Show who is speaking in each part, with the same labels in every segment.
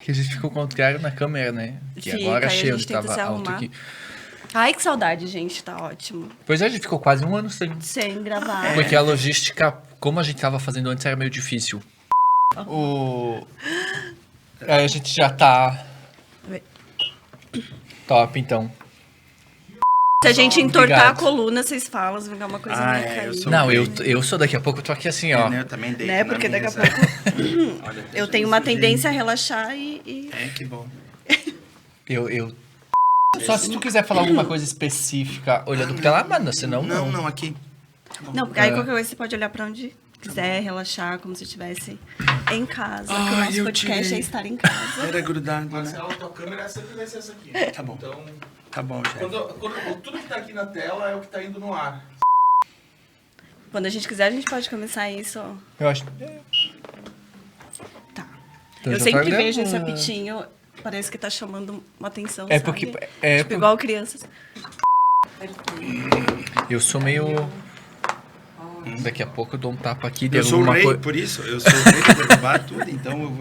Speaker 1: Que a gente ficou contrário na câmera, né? Que
Speaker 2: Fica,
Speaker 1: agora
Speaker 2: aí a
Speaker 1: achei
Speaker 2: gente
Speaker 1: onde
Speaker 2: tenta
Speaker 1: tava
Speaker 2: se
Speaker 1: alto
Speaker 2: arrumar.
Speaker 1: aqui.
Speaker 2: Ai, que saudade, gente. Tá ótimo.
Speaker 1: Pois é, a gente ficou quase um ano
Speaker 2: Sem gravar.
Speaker 1: Porque a logística, como a gente tava fazendo antes, era meio difícil. Aí a gente já tá top, então.
Speaker 2: Se a gente entortar
Speaker 1: Obrigado.
Speaker 2: a coluna, vocês falam, vai ficar uma coisa meio
Speaker 3: eu
Speaker 2: caída.
Speaker 3: sou-
Speaker 1: Não, eu sou daqui a pouco, eu tô aqui assim, ó.
Speaker 3: Eu também deito
Speaker 2: Né?
Speaker 3: na
Speaker 2: Porque daqui a
Speaker 3: mesa.
Speaker 2: pouco
Speaker 3: Olha,
Speaker 2: eu
Speaker 3: tá
Speaker 2: tenho uma
Speaker 3: sujinho.
Speaker 2: tendência a relaxar e...
Speaker 3: Que bom.
Speaker 1: Só se tu quiser falar alguma coisa específica olhando pra lá, mano, senão não.
Speaker 3: Não, aqui. Tá bom.
Speaker 2: Não, porque aí qualquer coisa você pode olhar pra onde quiser, relaxar, como se estivesse em casa. Que o nosso
Speaker 3: eu
Speaker 2: podcast
Speaker 3: tirei.
Speaker 2: é estar em casa.
Speaker 3: Era grudado, né?
Speaker 4: Marcelo, tua câmera sempre vai ser essa aqui.
Speaker 3: Tá bom.
Speaker 4: Então,
Speaker 3: Tá bom, já.
Speaker 4: tudo que tá aqui na tela é o que tá indo no ar.
Speaker 2: Quando a gente quiser, a gente pode começar isso.
Speaker 1: Eu acho.
Speaker 2: Tá.
Speaker 1: Então
Speaker 2: eu
Speaker 1: já
Speaker 2: sempre
Speaker 1: tá
Speaker 2: vejo esse
Speaker 1: gravando.
Speaker 2: apitinho, parece que tá chamando uma atenção,
Speaker 1: É
Speaker 2: sabe?
Speaker 1: porque. É
Speaker 2: Tipo,
Speaker 1: por-
Speaker 2: igual crianças.
Speaker 1: Eu sou meio. Daqui a pouco eu dou um tapa aqui de
Speaker 3: Eu sou o
Speaker 1: alguma
Speaker 3: rei,
Speaker 1: coisa.
Speaker 3: por isso. Eu sou o rei de derrubar tudo, então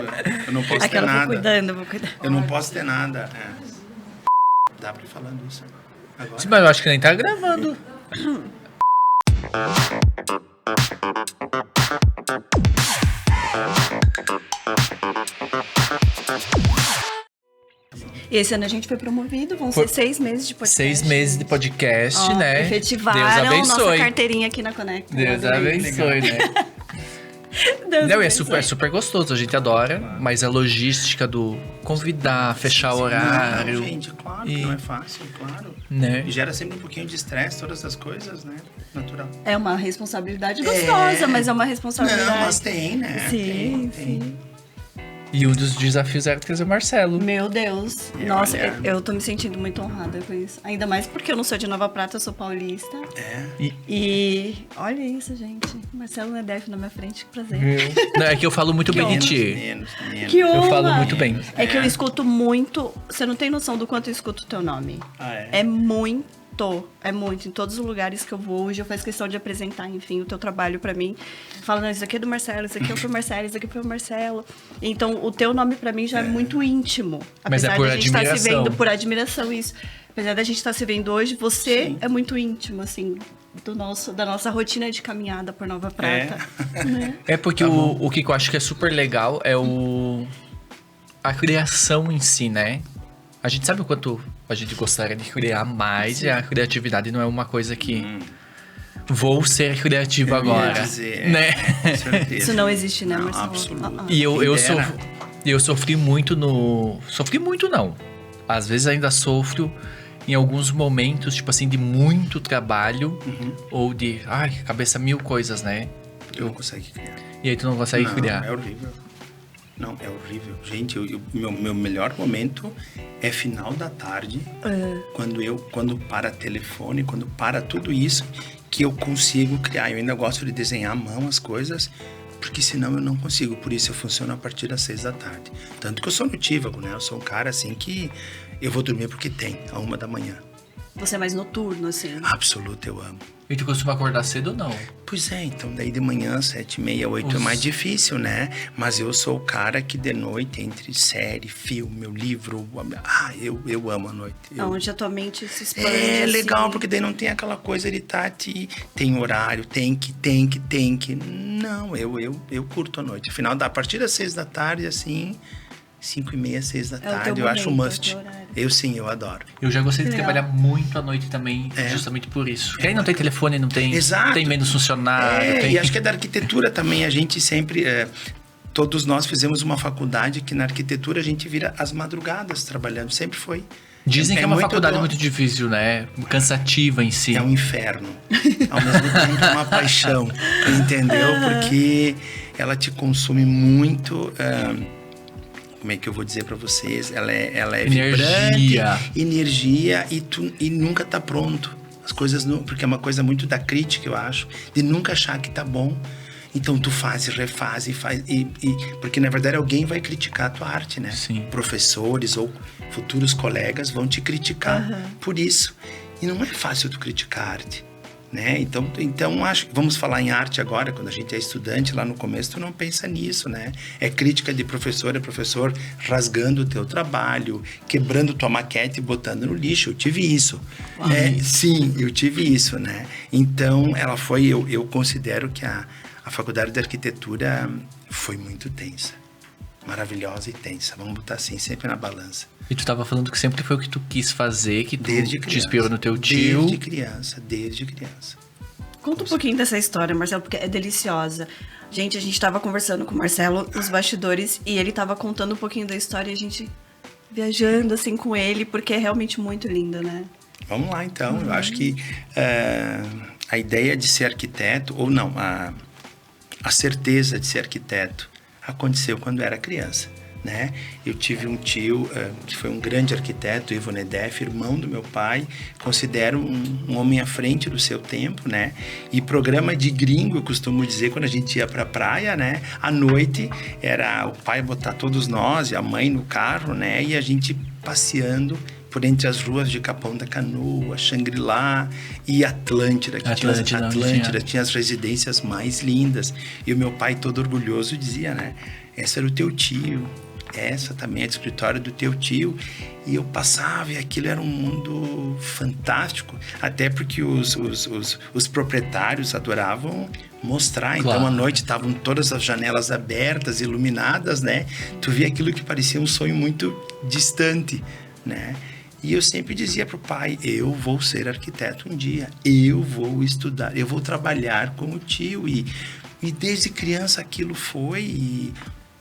Speaker 3: eu não posso ter
Speaker 2: Aquela,
Speaker 3: nada.
Speaker 2: eu vou cuidando.
Speaker 3: Eu não posso ter nada. Dá pra ir falando isso agora?
Speaker 1: Sim, mas eu acho que nem tá gravando.
Speaker 2: Esse ano a gente foi promovido, vão ser 6 meses de podcast.
Speaker 1: 6 meses de podcast,
Speaker 2: Ó,
Speaker 1: né?
Speaker 2: Efetivaram
Speaker 1: Deus
Speaker 2: nossa
Speaker 1: abençoe.
Speaker 2: carteirinha aqui na Conecta.
Speaker 1: Deus abençoe, né?
Speaker 2: Deus
Speaker 1: Não, é
Speaker 2: abençoe.
Speaker 1: super gostoso, a gente adora, mas a logística do convidar, fechar o horário,
Speaker 3: Não, gente, claro que
Speaker 1: E-
Speaker 3: não é fácil, claro.
Speaker 1: né?
Speaker 3: E gera sempre um pouquinho de estresse, todas essas coisas, né? Natural.
Speaker 2: É uma responsabilidade gostosa, mas é uma responsabilidade.
Speaker 3: Não, mas tem, né?
Speaker 2: Sim,
Speaker 3: tem.
Speaker 2: sim.
Speaker 1: E um dos desafios era trazer o Marcelo.
Speaker 2: Meu Deus. Nossa,
Speaker 3: olha.
Speaker 2: eu tô me sentindo muito honrada com isso. Ainda mais porque eu não sou de Nova Prata, eu sou paulista. E olha isso, gente. Marcelo Nedef na minha frente, que prazer.
Speaker 1: Não, é que eu falo muito bem de ti.
Speaker 3: Menos.
Speaker 2: Que honra.
Speaker 1: Eu falo muito bem.
Speaker 2: É que eu escuto muito. Você não tem noção do quanto eu escuto o teu nome.
Speaker 3: Ah, é?
Speaker 2: É muito. É muito. Em todos os lugares que eu vou, hoje eu faço questão de apresentar, enfim, o teu trabalho pra mim. Fala, não, isso aqui é do Marcelo, isso aqui é pro Marcelo, isso aqui é pro Marcelo. Então, o teu nome pra mim já é muito íntimo.
Speaker 1: Mas é
Speaker 2: Apesar
Speaker 1: por
Speaker 2: da gente estar se
Speaker 1: admiração.
Speaker 2: vendo por admiração, isso. Apesar da gente estar se vendo hoje, você
Speaker 3: Sim.
Speaker 2: é muito íntimo, assim, da nossa rotina de caminhada por Nova Prata. Né?
Speaker 1: É porque o que eu acho que é super legal é a criação em si, né? A gente sabe o quanto a gente gostaria de criar mais e a criatividade não é uma coisa que vou ser criativo
Speaker 3: Eu ia
Speaker 1: agora,
Speaker 3: dizer,
Speaker 1: né?
Speaker 3: Com certeza.
Speaker 2: Isso não existe, né,
Speaker 3: Não,
Speaker 2: Marcelo?
Speaker 3: absoluto.
Speaker 1: E eu
Speaker 3: Quem dera.
Speaker 1: sofri muito Sofri muito, não. Às vezes ainda sofro em alguns momentos, tipo assim, de muito trabalho ou de, cabeça mil coisas, né?
Speaker 3: Eu não consigo criar.
Speaker 1: E aí tu não consegue
Speaker 3: Não,
Speaker 1: criar.
Speaker 3: é horrível. Não, é horrível. Gente, meu melhor momento é final da tarde, quando para telefone, quando para tudo isso, que eu consigo criar. Eu ainda gosto de desenhar à mão as coisas, porque senão eu não consigo. Por isso eu funciono a partir das 6 da tarde. Tanto que eu sou notívago, né? Eu sou um cara assim que eu vou dormir porque tem, à 1 da manhã.
Speaker 2: Você é mais noturno, assim.
Speaker 3: Absoluto, eu amo.
Speaker 1: E tu costuma acordar cedo ou não?
Speaker 3: Pois é, então daí de manhã, 7h30, 8 é mais difícil, né? Mas eu sou o cara que de noite, entre série, filme, livro, eu amo a noite.
Speaker 2: Onde a tua mente se expande.
Speaker 3: É legal,
Speaker 2: assim.
Speaker 3: porque daí não tem aquela coisa de tem horário, tem que. Não, eu curto a noite. Afinal, a partir das 6 da tarde, assim, 5h30, 6 da
Speaker 2: É o teu
Speaker 3: tarde, eu acho um
Speaker 2: momento,
Speaker 3: must.
Speaker 2: é o teu horário.
Speaker 3: Eu adoro.
Speaker 1: Eu já gostei de
Speaker 2: Legal.
Speaker 1: trabalhar muito à noite também, justamente por isso. Porque aí não tem telefone, não tem,
Speaker 3: Exato.
Speaker 1: tem menos funcionário. Tem...
Speaker 3: E acho que é da arquitetura também, a gente sempre... todos nós fizemos uma faculdade que na arquitetura a gente vira as madrugadas trabalhando, sempre foi.
Speaker 1: Dizem que é uma
Speaker 3: muito
Speaker 1: faculdade
Speaker 3: bom.
Speaker 1: muito difícil, né? Cansativa em si.
Speaker 3: É um inferno. Ao mesmo tempo é uma paixão, entendeu? Porque ela te consome muito... como é que eu vou dizer pra vocês? Ela é
Speaker 1: Energia.
Speaker 3: vibrante, energia e nunca tá pronto. As coisas não... Porque é uma coisa muito da crítica, eu acho, de nunca achar que tá bom. Então tu faz e refaz e faz... porque na verdade alguém vai criticar a tua arte, né?
Speaker 1: Sim.
Speaker 3: Professores ou futuros colegas vão te criticar por isso. E não é fácil tu criticar a arte. né? Então vamos falar em arte agora. Quando a gente é estudante, lá no começo tu não pensa nisso, né? É crítica de professor, é professor rasgando o teu trabalho, quebrando tua maquete e botando no lixo. Eu tive isso. Sim, eu tive isso, né? Então eu considero que a faculdade de arquitetura foi muito tensa, maravilhosa e tensa, vamos botar assim, sempre na balança.
Speaker 1: E tu tava falando que sempre foi o que tu quis fazer, que tu
Speaker 3: Desde criança,
Speaker 1: te inspirou no teu tio.
Speaker 3: Desde criança.
Speaker 2: Conta um pouquinho dessa história, Marcelo, porque é deliciosa. Gente, a gente tava conversando com o Marcelo nos bastidores e ele tava contando um pouquinho da história e a gente viajando assim com ele, porque é realmente muito linda, né?
Speaker 3: Vamos lá, então. Eu acho que a ideia de ser arquiteto, ou não, a certeza de ser arquiteto aconteceu quando eu era criança, né? Eu tive um tio que foi um grande arquiteto, Ivo Nedeff, irmão do meu pai, considero um homem à frente do seu tempo, né? E programa de gringo, eu costumo dizer, quando a gente ia pra praia, né? À noite, era o pai botar todos nós e a mãe no carro, né? E a gente passeando por entre as ruas de Capão da Canoa, Xangri-Lá e Atlântida, que tinha as residências mais lindas. E o meu pai, todo orgulhoso, dizia, né? Essa era o teu tio, essa também é do escritório do teu tio. E eu passava e aquilo era um mundo fantástico, até porque os proprietários adoravam mostrar. Claro. Então, à noite estavam todas as janelas abertas, iluminadas, né? Tu via aquilo que parecia um sonho muito distante, né? E eu sempre dizia pro pai, eu vou ser arquiteto um dia, eu vou estudar, eu vou trabalhar com o tio. E desde criança aquilo foi... E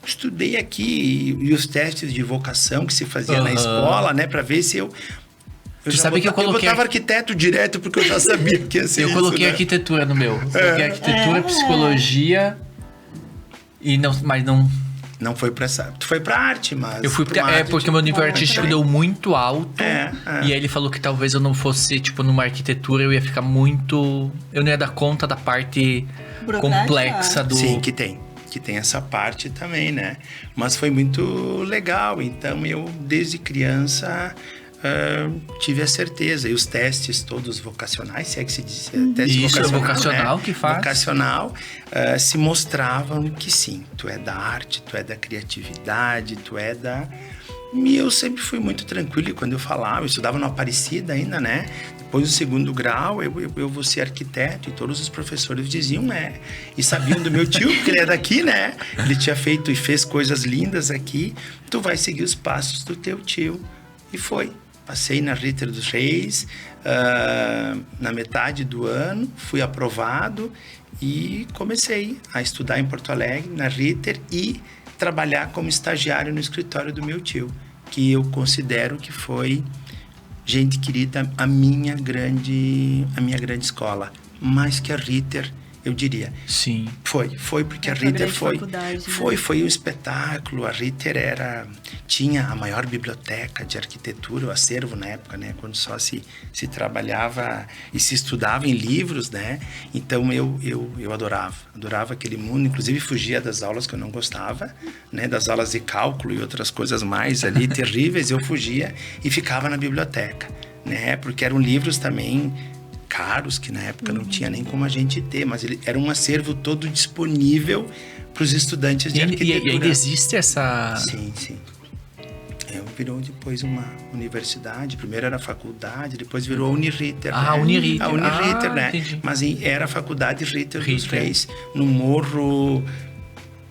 Speaker 3: estudei aqui e os testes de vocação que se fazia na escola, né? Pra ver se eu botava arquiteto direto, porque eu já sabia que ia ser
Speaker 1: eu
Speaker 3: isso,
Speaker 1: coloquei
Speaker 3: né?
Speaker 1: arquitetura no meu. Coloquei arquitetura, psicologia e não... Mas não...
Speaker 3: Não foi pra essa... Tu foi pra arte, mas...
Speaker 1: Eu fui pra... porque o meu nível artístico deu muito alto. E aí ele falou que talvez eu não fosse, tipo, numa arquitetura, eu ia ficar muito... Eu não ia dar conta da parte complexa do...
Speaker 3: Sim, que tem essa parte também, né? Mas foi muito legal. Então, eu, desde criança... tive a certeza. E os testes todos vocacionais, se é que se diz, teste
Speaker 1: vocacional,
Speaker 3: né?
Speaker 1: Que faz.
Speaker 3: Vocacional, se mostravam que sim, tu é da arte, tu é da criatividade, tu é da... E eu sempre fui muito tranquilo. E quando eu falava, eu estudava no Aparecida ainda, né? Depois do segundo grau, eu vou ser arquiteto. E todos os professores diziam, né? E sabiam do meu tio, porque ele é daqui, né? Ele tinha feito e fez coisas lindas aqui. Tu vai seguir os passos do teu tio. E foi. Passei na Ritter dos Reis, na metade do ano, fui aprovado e comecei a estudar em Porto Alegre, na Ritter, e trabalhar como estagiário no escritório do meu tio, que eu considero que foi, gente querida, a minha grande escola, mais que a Ritter, eu diria.
Speaker 1: Sim.
Speaker 3: Foi porque a Ritter foi um espetáculo. A Ritter tinha a maior biblioteca de arquitetura, o acervo na época, né? Quando só se trabalhava e se estudava em livros, né? Então eu adorava aquele mundo. Inclusive fugia das aulas que eu não gostava, né? Das aulas de cálculo e outras coisas mais ali terríveis. Eu fugia e ficava na biblioteca, né? Porque eram livros também caros, que na época não tinha nem como a gente ter, mas ele era um acervo todo disponível para os estudantes de arquitetura.
Speaker 1: E ainda existe essa...
Speaker 3: Sim. Virou depois uma universidade. Primeiro era faculdade, depois virou a Uniriter.
Speaker 1: A Uniriter.
Speaker 3: A Uniriter, né?
Speaker 1: Entendi.
Speaker 3: Mas era a faculdade Ritter dos Reis, no morro...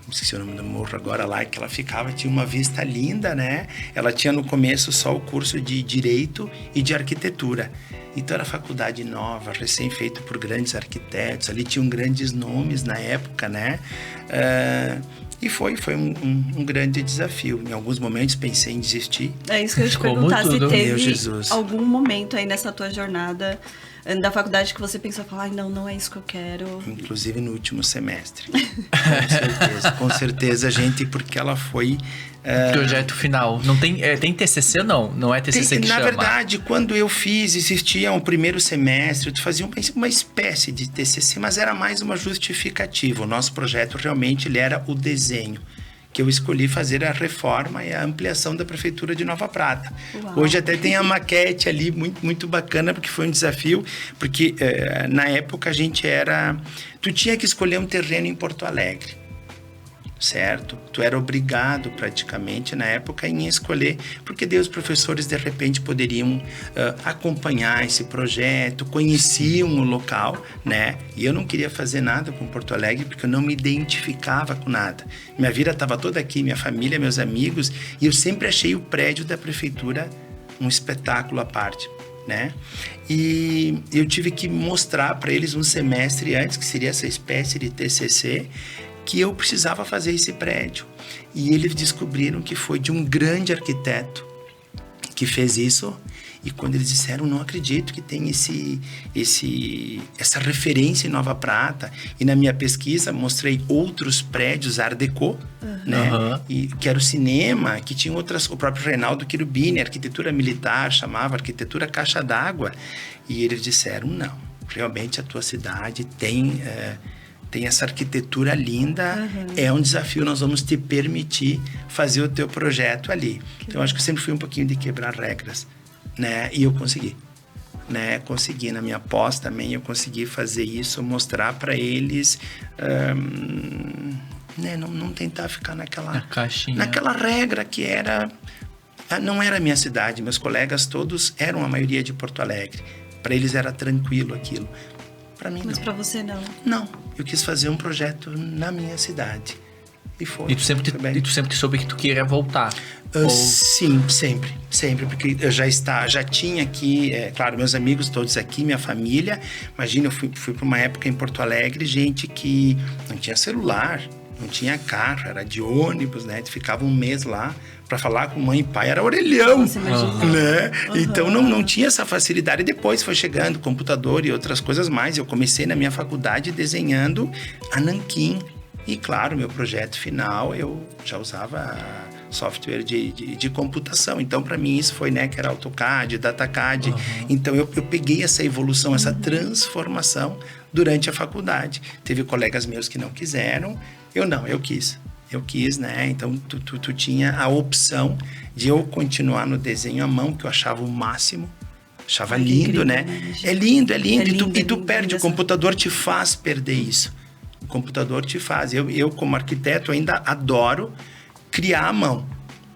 Speaker 3: Esqueci o nome do morro agora lá, que ela ficava, tinha uma vista linda, né? Ela tinha no começo só o curso de Direito e de Arquitetura. Então era faculdade nova, recém-feita por grandes arquitetos. Ali tinham grandes nomes na época, né? E foi um grande desafio. Em alguns momentos pensei em desistir.
Speaker 2: É isso que eu ia te perguntar, se teve algum momento aí nessa tua jornada da faculdade que você pensou, falar, não é isso que eu quero.
Speaker 3: Inclusive no último semestre. Com certeza, gente, porque ela foi...
Speaker 1: Projeto final. Não tem TCC, não? Não é TCC que chama?
Speaker 3: Na verdade, quando eu fiz, existia um primeiro semestre, tu fazia uma espécie de TCC, mas era mais uma justificativa. O nosso projeto, realmente, ele era o desenho, que eu escolhi fazer a reforma e a ampliação da Prefeitura de Nova Prata.
Speaker 2: Uau.
Speaker 3: Hoje até tem a maquete ali, muito, muito bacana, porque foi um desafio, porque na época a gente era... Tu tinha que escolher um terreno em Porto Alegre, certo? Tu era obrigado praticamente na época em escolher, porque daí os professores de repente poderiam acompanhar esse projeto, conheciam o local, né? E eu não queria fazer nada com Porto Alegre porque eu não me identificava com nada. Minha vida estava toda aqui, minha família, meus amigos, e eu sempre achei o prédio da prefeitura um espetáculo à parte, né? E eu tive que mostrar para eles um semestre antes, que seria essa espécie de TCC, que eu precisava fazer esse prédio. E eles descobriram que foi de um grande arquiteto que fez isso. E quando eles disseram, não acredito que tem essa referência em Nova Prata. E na minha pesquisa mostrei outros prédios Art Deco, né? E, que era o cinema, que tinha outras, o próprio Reinaldo Cherubini, arquitetura militar, chamava arquitetura caixa d'água. E eles disseram, não, realmente a tua cidade tem essa arquitetura linda, é um desafio, nós vamos te permitir fazer o teu projeto ali. Então, eu acho que eu sempre fui um pouquinho de quebrar regras, né? E eu consegui, né? Consegui, na minha pós também, eu consegui fazer isso, mostrar para eles, né? Não tentar ficar naquela regra que era... Não era a minha cidade, meus colegas todos eram a maioria de Porto Alegre. Para eles era tranquilo aquilo. Para mim,
Speaker 2: Mas
Speaker 3: não.
Speaker 2: para você, não?
Speaker 3: Não, eu quis fazer um projeto na minha cidade. E foi.
Speaker 1: E tu sempre soube que tu queria voltar?
Speaker 3: Sim, sempre, porque eu já tinha aqui, claro, meus amigos todos aqui, minha família. Imagina, eu fui para uma época em Porto Alegre, gente que não tinha celular, não tinha carro, era de ônibus, né? Tu ficava um mês lá para falar com mãe e pai, era orelhão, né? Então não tinha essa facilidade. Depois foi chegando computador e outras coisas mais. Eu comecei na minha faculdade desenhando a nanquim. E claro, meu projeto final eu já usava software de computação. Então, para mim, isso foi, né, que era AutoCAD, DataCAD. Então, eu peguei essa evolução, essa transformação durante a faculdade. Teve colegas meus que não quiseram, eu quis. Eu quis, né? Então, tu tinha a opção de eu continuar no desenho à mão, que eu achava o máximo. Achava lindo,
Speaker 2: incrível,
Speaker 3: né? É lindo. E tu perde, o computador te faz perder isso. O computador te faz. Eu como arquiteto, ainda adoro criar à mão.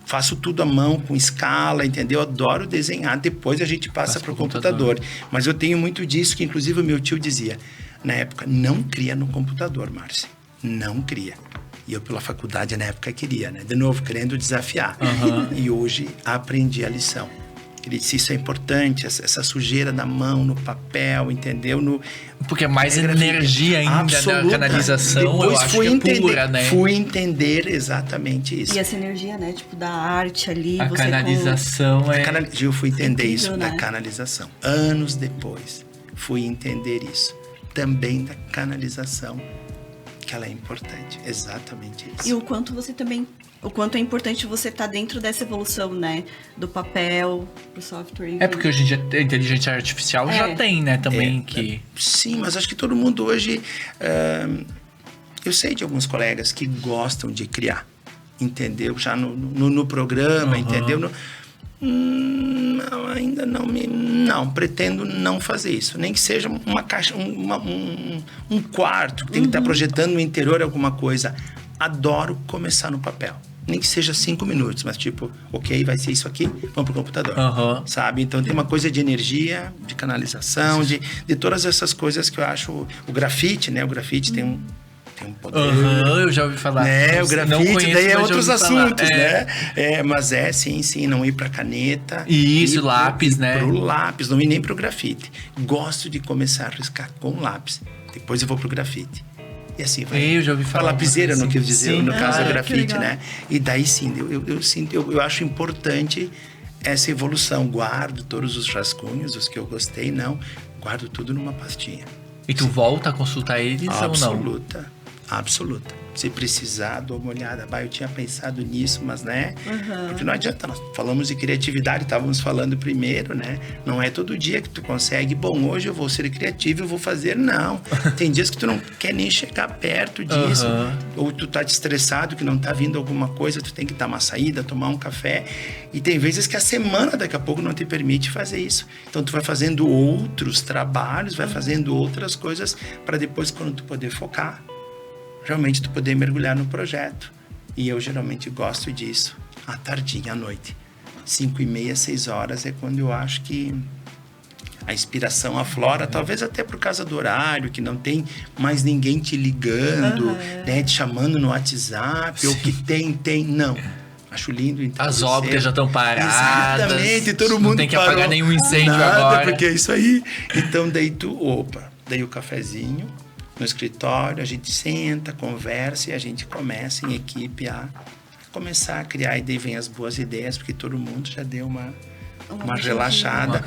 Speaker 3: Faço tudo à mão, com escala, entendeu? Adoro desenhar. Depois a gente passa para o computador. Mas eu tenho muito disso, que inclusive o meu tio dizia, na época, não cria no computador, Márcia. Não cria. E eu, pela faculdade, na época, queria, né? De novo, querendo desafiar. E hoje aprendi a lição. Ele disse, isso é importante, essa sujeira da mão, no papel, entendeu?
Speaker 1: Porque é mais energia ainda
Speaker 3: absoluta.
Speaker 1: Na canalização,
Speaker 3: depois
Speaker 1: eu acho que é pura, né?
Speaker 3: Fui entender exatamente isso.
Speaker 2: E essa energia, né? Tipo, da arte ali.
Speaker 1: A canalização
Speaker 3: Gil, fui entender
Speaker 2: incrível,
Speaker 3: isso
Speaker 2: né?
Speaker 3: da canalização. Anos depois, fui entender isso. Também da canalização, que ela é importante. Exatamente isso.
Speaker 2: E o quanto você também... O quanto é importante você estar dentro dessa evolução, né? Do papel pro software. Enfim.
Speaker 1: É porque hoje em dia a inteligência artificial já tem, né? Também que...
Speaker 3: Sim, mas acho que todo mundo hoje... eu sei de alguns colegas que gostam de criar, entendeu? Já no programa, entendeu? Não, ainda não Não, pretendo não fazer isso. Nem que seja uma caixa, um quarto que tem que estar projetando no interior alguma coisa. Adoro começar no papel. Nem que seja 5 minutos, mas tipo, ok, vai ser isso aqui, vamos pro computador, sabe? Então tem uma coisa de energia, de canalização, de todas essas coisas que eu acho... O grafite, né? O grafite tem um poder.
Speaker 1: Eu já ouvi falar.
Speaker 3: Né? O grafite, daí é outros assuntos,
Speaker 1: né?
Speaker 3: Mas sim, não ir pra caneta.
Speaker 1: Isso, lápis, né?
Speaker 3: Pro lápis, não ir nem pro grafite. Gosto de começar a riscar com lápis. Depois eu vou pro grafite. E assim vai.
Speaker 1: Eu já ouvi falar.
Speaker 3: A lapiseira,
Speaker 1: assim.
Speaker 3: não quis dizer,
Speaker 1: Sim.
Speaker 3: no caso do grafite, né? E daí sim, eu acho importante essa evolução. Guardo todos os rascunhos, os que eu gostei, guardo tudo numa pastinha.
Speaker 1: E tu volta a consultar eles ou não?
Speaker 3: absoluta. Se precisar, dou uma olhada. Eu tinha pensado nisso, mas, né? Porque não adianta, nós falamos de criatividade, estávamos falando primeiro, né? Não é todo dia que tu consegue, bom, hoje eu vou ser criativo, eu vou fazer, não. Tem dias que tu não quer nem chegar perto disso. Ou tu tá estressado, que não tá vindo alguma coisa, tu tem que dar uma saída, tomar um café. E tem vezes que a semana, daqui a pouco, não te permite fazer isso. Então, tu vai fazendo outros trabalhos, vai fazendo outras coisas, para depois, quando tu poder focar, realmente tu poder mergulhar no projeto. E eu geralmente gosto disso, à tardinha, à noite. 5h30, 6 horas é quando eu acho que a inspiração aflora, talvez até por causa do horário, que não tem mais ninguém te ligando, né, te chamando no WhatsApp, ou que tem, não. Acho lindo. Então,
Speaker 1: as obras já estão paradas.
Speaker 3: Exatamente, todo mundo
Speaker 1: não tem que
Speaker 3: parou.
Speaker 1: apagar nenhum incêndio
Speaker 3: Nada,
Speaker 1: agora.
Speaker 3: Porque é isso aí. Então, daí o cafezinho no escritório, a gente senta, conversa e a gente começa em equipe a começar a criar. E daí vem as boas ideias, porque todo mundo já deu uma relaxada.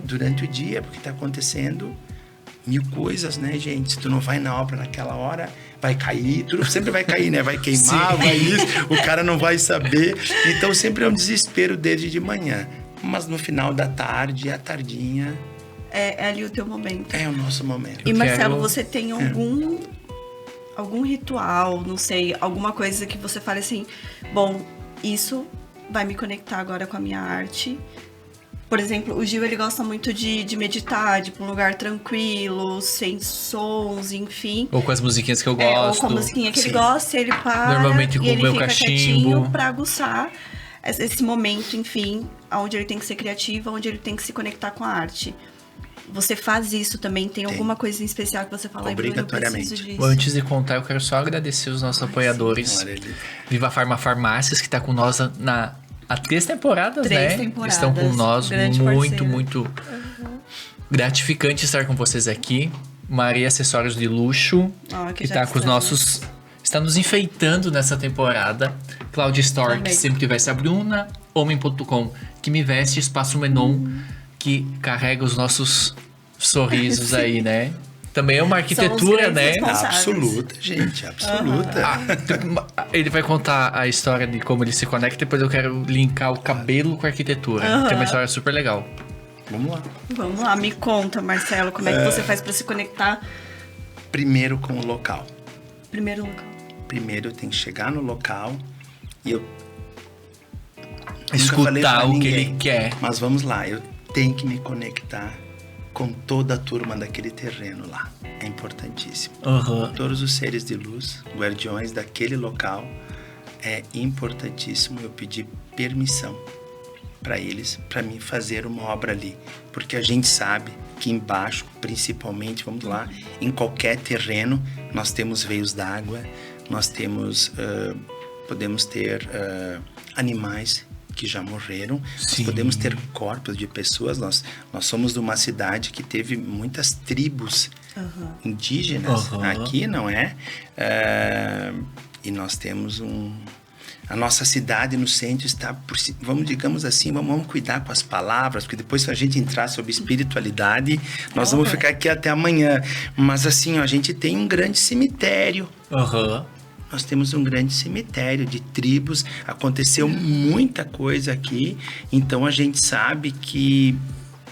Speaker 3: Durante o dia, porque está acontecendo 1000 coisas, né, gente? Se tu não vai na obra naquela hora, vai cair, tudo sempre vai cair, né? Vai queimar, vai isso, o cara não vai saber. Então sempre é um desespero desde de manhã. Mas no final da tarde, à tardinha,
Speaker 2: é ali o teu momento.
Speaker 3: é o nosso momento.
Speaker 2: E Marcelo, você tem algum ritual, não sei, alguma coisa que você fale assim, bom, isso vai me conectar agora com a minha arte. Por exemplo, o Gil, ele gosta muito de meditar, de ir pra um lugar tranquilo, sem sons, enfim.
Speaker 1: Ou com as musiquinhas que eu gosto.
Speaker 2: Ou com a musiquinha que ele gosta, ele para.
Speaker 1: Normalmente com
Speaker 2: e ele
Speaker 1: o meu
Speaker 2: fica
Speaker 1: cachimbo.
Speaker 2: quietinho pra aguçar esse momento, enfim, onde ele tem que ser criativo, onde ele tem que se conectar com a arte. Você faz isso também? Tem alguma coisa em especial que você fala?
Speaker 3: Obrigatoriamente.
Speaker 2: Eu preciso disso.
Speaker 1: Antes de contar, eu quero só agradecer os nossos apoiadores. Viva Farma Farmácias, que está com nós há 3 temporadas,
Speaker 2: 3
Speaker 1: né?
Speaker 2: temporadas.
Speaker 1: Estão com nós.
Speaker 2: Grande
Speaker 1: Muito,
Speaker 2: parceiro.
Speaker 1: muito gratificante estar com vocês aqui. Maria Acessórios de Luxo, que
Speaker 2: já
Speaker 1: está com os nossos... Está nos enfeitando nessa temporada. Cloud Store,
Speaker 2: Também.
Speaker 1: que sempre tivesse a Bruna. Homem.com, que me veste. Espaço Menon, que carrega os nossos sorrisos aí, né? Também é uma arquitetura, né?
Speaker 3: Absoluta, gente, absoluta.
Speaker 1: Ele vai contar a história de como ele se conecta, depois eu quero linkar o cabelo com a arquitetura. Tem uma história super legal.
Speaker 3: Vamos lá.
Speaker 2: Me conta, Marcelo, como é que você faz pra se conectar?
Speaker 3: Primeiro com o local.
Speaker 2: Primeiro
Speaker 3: eu tenho que chegar no local e eu
Speaker 1: escutar o que ele quer.
Speaker 3: Mas vamos lá, eu tenho que me conectar com toda a turma daquele terreno lá. É importantíssimo. Todos os seres de luz, guardiões daquele local, é importantíssimo eu pedir permissão para eles, para mim fazer uma obra ali. Porque a gente sabe que embaixo, principalmente, vamos lá, em qualquer terreno, nós temos veios d'água, nós temos, podemos ter animais que já morreram, nós podemos ter corpos de pessoas, nós somos de uma cidade que teve muitas tribos indígenas aqui, não é? E nós temos a nossa cidade no centro está, digamos assim, vamos cuidar com as palavras, porque depois se a gente entrar sobre espiritualidade, nós vamos ficar aqui até amanhã. Mas assim, a gente tem um grande cemitério. Nós temos um grande cemitério de tribos, aconteceu muita coisa aqui, então a gente sabe que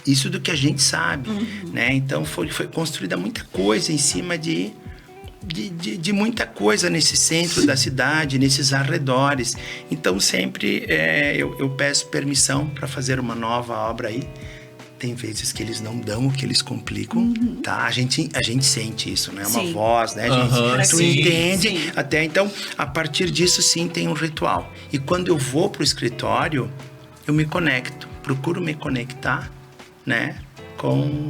Speaker 3: isso do que a gente sabe, né? Então foi construída muita coisa em cima de muita coisa nesse centro da cidade, nesses arredores. Então sempre eu peço permissão para fazer uma nova obra aí. Tem vezes que eles não dão, que eles complicam, tá? A gente sente isso, né? Uma voz, né, gente? Tu entende? Até então, a partir disso, sim, tem um ritual. E quando eu vou pro escritório, eu me conecto. Procuro me conectar, né? Com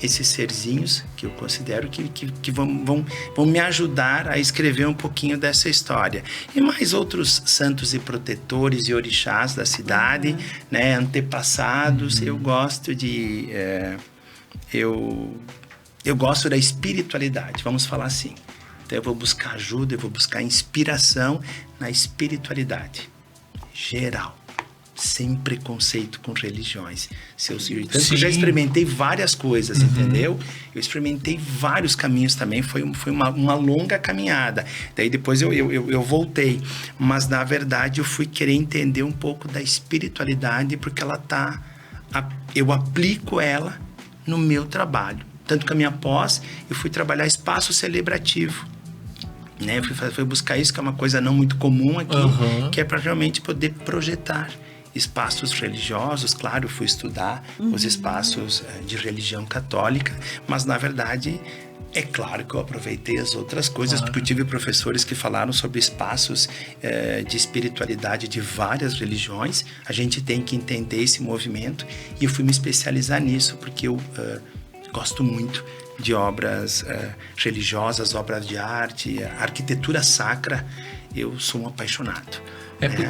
Speaker 3: esses serzinhos que eu considero que vão me ajudar a escrever um pouquinho dessa história. E mais outros santos e protetores e orixás da cidade, né, antepassados. Eu gosto eu gosto da espiritualidade, vamos falar assim. Então eu vou buscar ajuda, eu vou buscar inspiração na espiritualidade geral. sem preconceito com religiões. Tanto que eu
Speaker 1: Sim.
Speaker 3: já experimentei várias coisas, entendeu? Eu experimentei vários caminhos também, foi uma longa caminhada. Daí depois eu voltei. Mas, na verdade, eu fui querer entender um pouco da espiritualidade, porque eu aplico ela no meu trabalho. Tanto que a minha pós, eu fui trabalhar espaço celebrativo. Né? Eu fui buscar isso, que é uma coisa não muito comum aqui, que é para realmente poder projetar espaços religiosos. Claro, eu fui estudar os espaços de religião católica, mas na verdade é claro que eu aproveitei as outras coisas, porque eu tive professores que falaram sobre espaços de espiritualidade de várias religiões. A gente tem que entender esse movimento, e eu fui me especializar nisso, porque eu gosto muito de obras religiosas, obras de arte, arquitetura sacra. Eu sou um apaixonado.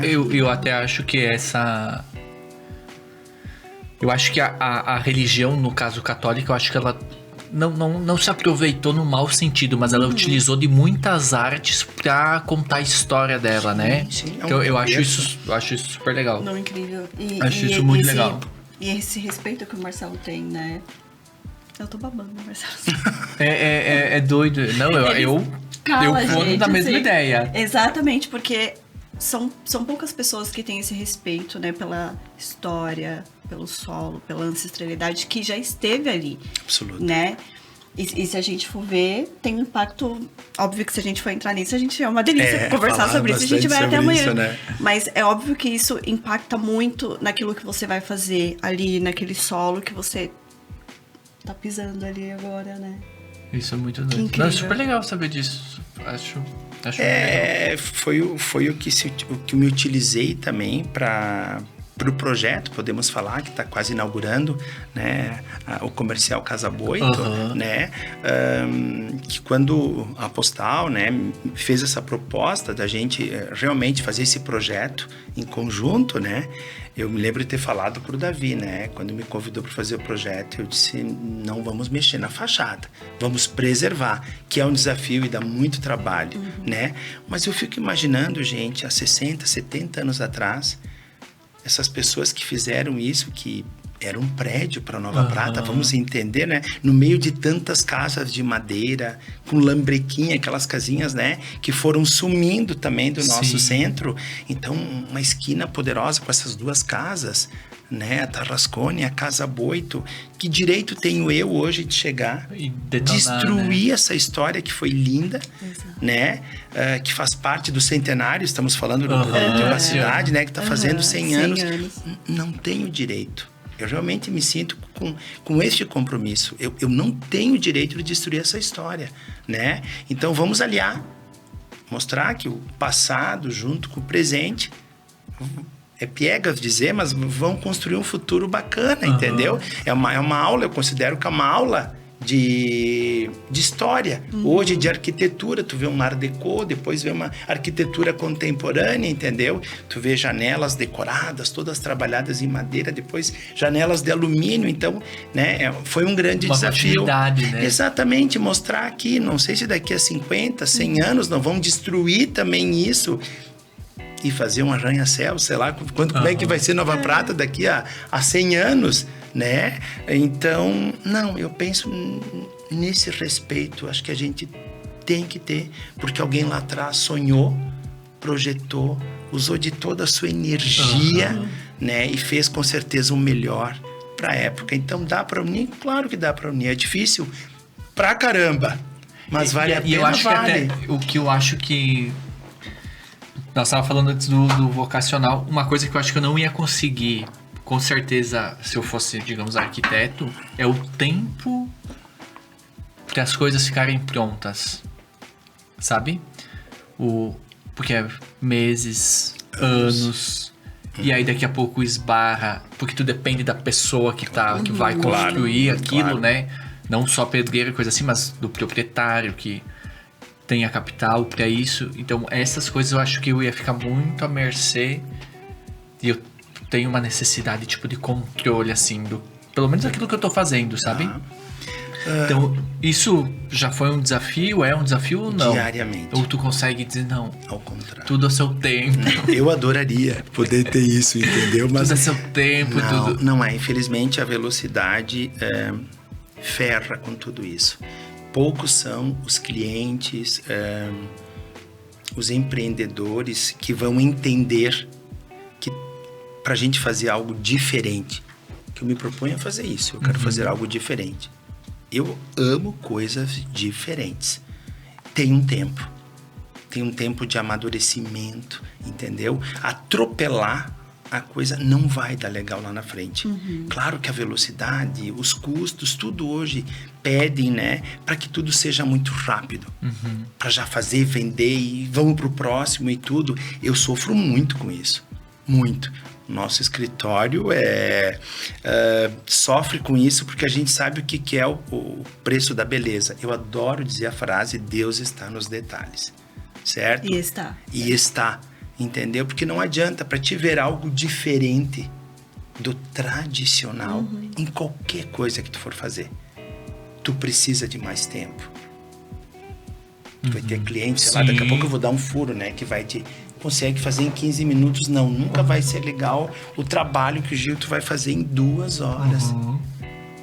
Speaker 1: Eu até acho que eu acho que a religião, no caso católica, eu acho que ela não se aproveitou no mau sentido, mas ela utilizou de muitas artes pra contar a história dela, né?
Speaker 3: Sim,
Speaker 1: então eu acho isso super legal.
Speaker 2: Não, incrível.
Speaker 1: Acho isso muito legal.
Speaker 2: E esse respeito que o Marcelo tem, né? Eu tô babando, Marcelo.
Speaker 1: É doido. Não, eu vou da mesma ideia.
Speaker 2: Exatamente, porque são poucas pessoas que têm esse respeito, né? Pela história, pelo solo, pela ancestralidade que já esteve ali.
Speaker 3: Absoluto.
Speaker 2: Né? E se a gente for ver, tem um impacto. Óbvio que se a gente for entrar nisso, a gente é uma delícia conversar sobre isso. A gente vai até amanhã.
Speaker 3: Isso, né?
Speaker 2: Mas é óbvio que isso impacta muito naquilo que você vai fazer ali, naquele solo que você tá pisando ali agora, né?
Speaker 1: Isso é muito doido.
Speaker 2: Incrível.
Speaker 1: Não, é super legal saber disso. Acho legal.
Speaker 3: Foi o que me utilizei também para o projeto, podemos falar, que está quase inaugurando, né, o comercial Casa Boito, né, que quando a Postal, né, fez essa proposta da gente realmente fazer esse projeto em conjunto, né, eu me lembro de ter falado pro Davi, né, quando me convidou para fazer o projeto, eu disse, não vamos mexer na fachada, vamos preservar, que é um desafio e dá muito trabalho, né, mas eu fico imaginando, gente, há 60, 70 anos atrás, essas pessoas que fizeram isso, que era um prédio para Nova Prata, vamos entender, né? No meio de tantas casas de madeira, com lambrequinha, aquelas casinhas, né? Que foram sumindo também do nosso centro. Então, uma esquina poderosa com essas duas casas, né? A Tarrascone, a Casa Boito. Que direito tenho eu hoje de chegar
Speaker 1: E detonar,
Speaker 3: destruir essa história que foi linda, né? Que faz parte do centenário, estamos falando de uma cidade, né? Que está fazendo 100 anos. Não tenho direito. Eu realmente me sinto com este compromisso. Eu não tenho direito de destruir essa história, né? Então vamos aliar, mostrar que o passado junto com o presente, é piegas dizer, mas vão construir um futuro bacana, entendeu? É uma aula, eu considero que é uma aula de história. Hoje de arquitetura, tu vê um Art Deco, depois vê uma arquitetura contemporânea, entendeu? Tu vê janelas decoradas, todas trabalhadas em madeira, depois janelas de alumínio, então, né, foi um grande desafio.
Speaker 1: Né?
Speaker 3: Exatamente, mostrar aqui, não sei se daqui a 50, 100 anos não vão destruir também isso e fazer um arranha-céu, sei lá, como é que vai ser Nova Prata daqui a 100 anos, né? Então, não, eu penso nesse respeito, acho que a gente tem que ter, porque alguém lá atrás sonhou, projetou, usou de toda a sua energia, né? E fez com certeza o melhor para a época. Então, dá para unir? Claro que dá para unir. É difícil pra caramba, mas vale a pena,
Speaker 1: eu acho
Speaker 3: vale.
Speaker 1: Que até, o que eu acho que... Nós estávamos falando antes do vocacional. Uma coisa que eu acho que eu não ia conseguir, com certeza, se eu fosse, digamos, arquiteto, é o tempo para as coisas ficarem prontas. Sabe? Porque é meses, anos. E aí daqui a pouco esbarra. Porque tu depende da pessoa que vai construir aquilo, né? Não só pedreiro e coisa assim, mas do proprietário que tem a capital para isso. Então, essas coisas eu acho que eu ia ficar muito à mercê. E eu tenho uma necessidade, tipo, de controle, assim, pelo menos aquilo que eu tô fazendo, sabe? Então, isso já foi um desafio? É um desafio ou não?
Speaker 3: Diariamente.
Speaker 1: Ou tu consegue dizer, não,
Speaker 3: Ao contrário.
Speaker 1: tudo ao seu tempo.
Speaker 3: Eu adoraria poder ter isso, entendeu? Mas
Speaker 1: Tudo a seu tempo,
Speaker 3: não,
Speaker 1: tudo.
Speaker 3: não é. Infelizmente, a velocidade ferra com tudo isso. Poucos são os clientes, os empreendedores que vão entender que para a gente fazer algo diferente, que eu me proponho a fazer isso, eu quero fazer algo diferente. Eu amo coisas diferentes. Tem um tempo de amadurecimento, entendeu? Atropelar a coisa não vai dar legal lá na frente. Claro que a velocidade, os custos, tudo hoje pedem, né, para que tudo seja muito rápido. Para já fazer, vender e vamos pro próximo e tudo. Eu sofro muito com isso. Muito. Nosso escritório sofre com isso porque a gente sabe o que é o preço da beleza. Eu adoro dizer a frase, Deus está nos detalhes, certo? E está, entendeu? Porque não adianta para te ver algo diferente do tradicional em qualquer coisa que tu for fazer. Tu precisa de mais tempo. Tu vai ter cliente, sei lá, daqui a pouco eu vou dar um furo, né? Que vai te... consegue fazer em 15 minutos. Não, nunca vai ser legal o trabalho que o Gilto vai fazer em 2 horas.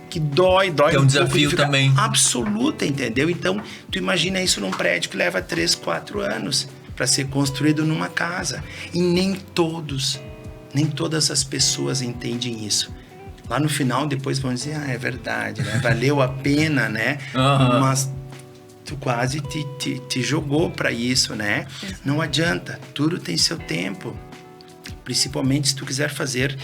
Speaker 3: Que dói
Speaker 1: É um desafio também.
Speaker 3: Absoluta, entendeu? Então, tu imagina isso num prédio que leva 3, 4 anos para ser construído numa casa. E nem todas as pessoas entendem isso. Lá no final, depois vão dizer, é verdade, né? Valeu a pena, né? Mas tu quase te jogou para isso, né? Não adianta, tudo tem seu tempo. Principalmente se tu quiser fazer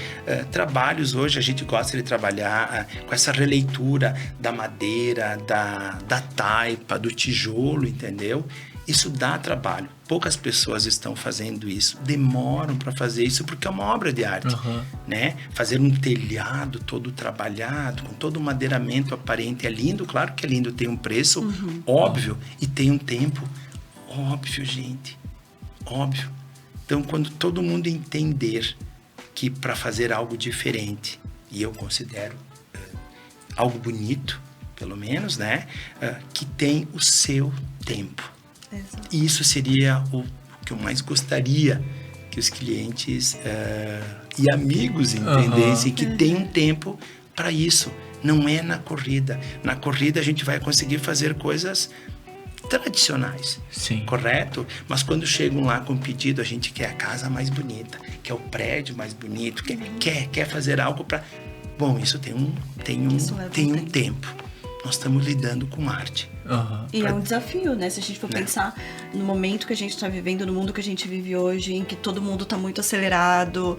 Speaker 3: trabalhos hoje, a gente gosta de trabalhar com essa releitura da madeira, da taipa, do tijolo, entendeu? Isso dá trabalho. Poucas pessoas estão fazendo isso, demoram para fazer isso porque é uma obra de arte, né? Fazer um telhado todo trabalhado, com todo o madeiramento aparente é lindo, claro que é lindo, tem um preço, óbvio, e tem um tempo, óbvio, gente, óbvio. Então, quando todo mundo entender que para fazer algo diferente, e eu considero algo bonito, pelo menos, né? Que tem o seu tempo. Exato. E isso seria o que eu mais gostaria que os clientes e amigos entendessem, que tem um tempo para isso. Não é na corrida. Na corrida a gente vai conseguir fazer coisas tradicionais, correto? Mas quando chegam lá com pedido, a gente quer a casa mais bonita, quer o prédio mais bonito, quer fazer algo para... Bom, isso tem um tempo. Nós estamos lidando com arte.
Speaker 2: E é um desafio, né? Se a gente for pensar no momento que a gente está vivendo, no mundo que a gente vive hoje, em que todo mundo está muito acelerado.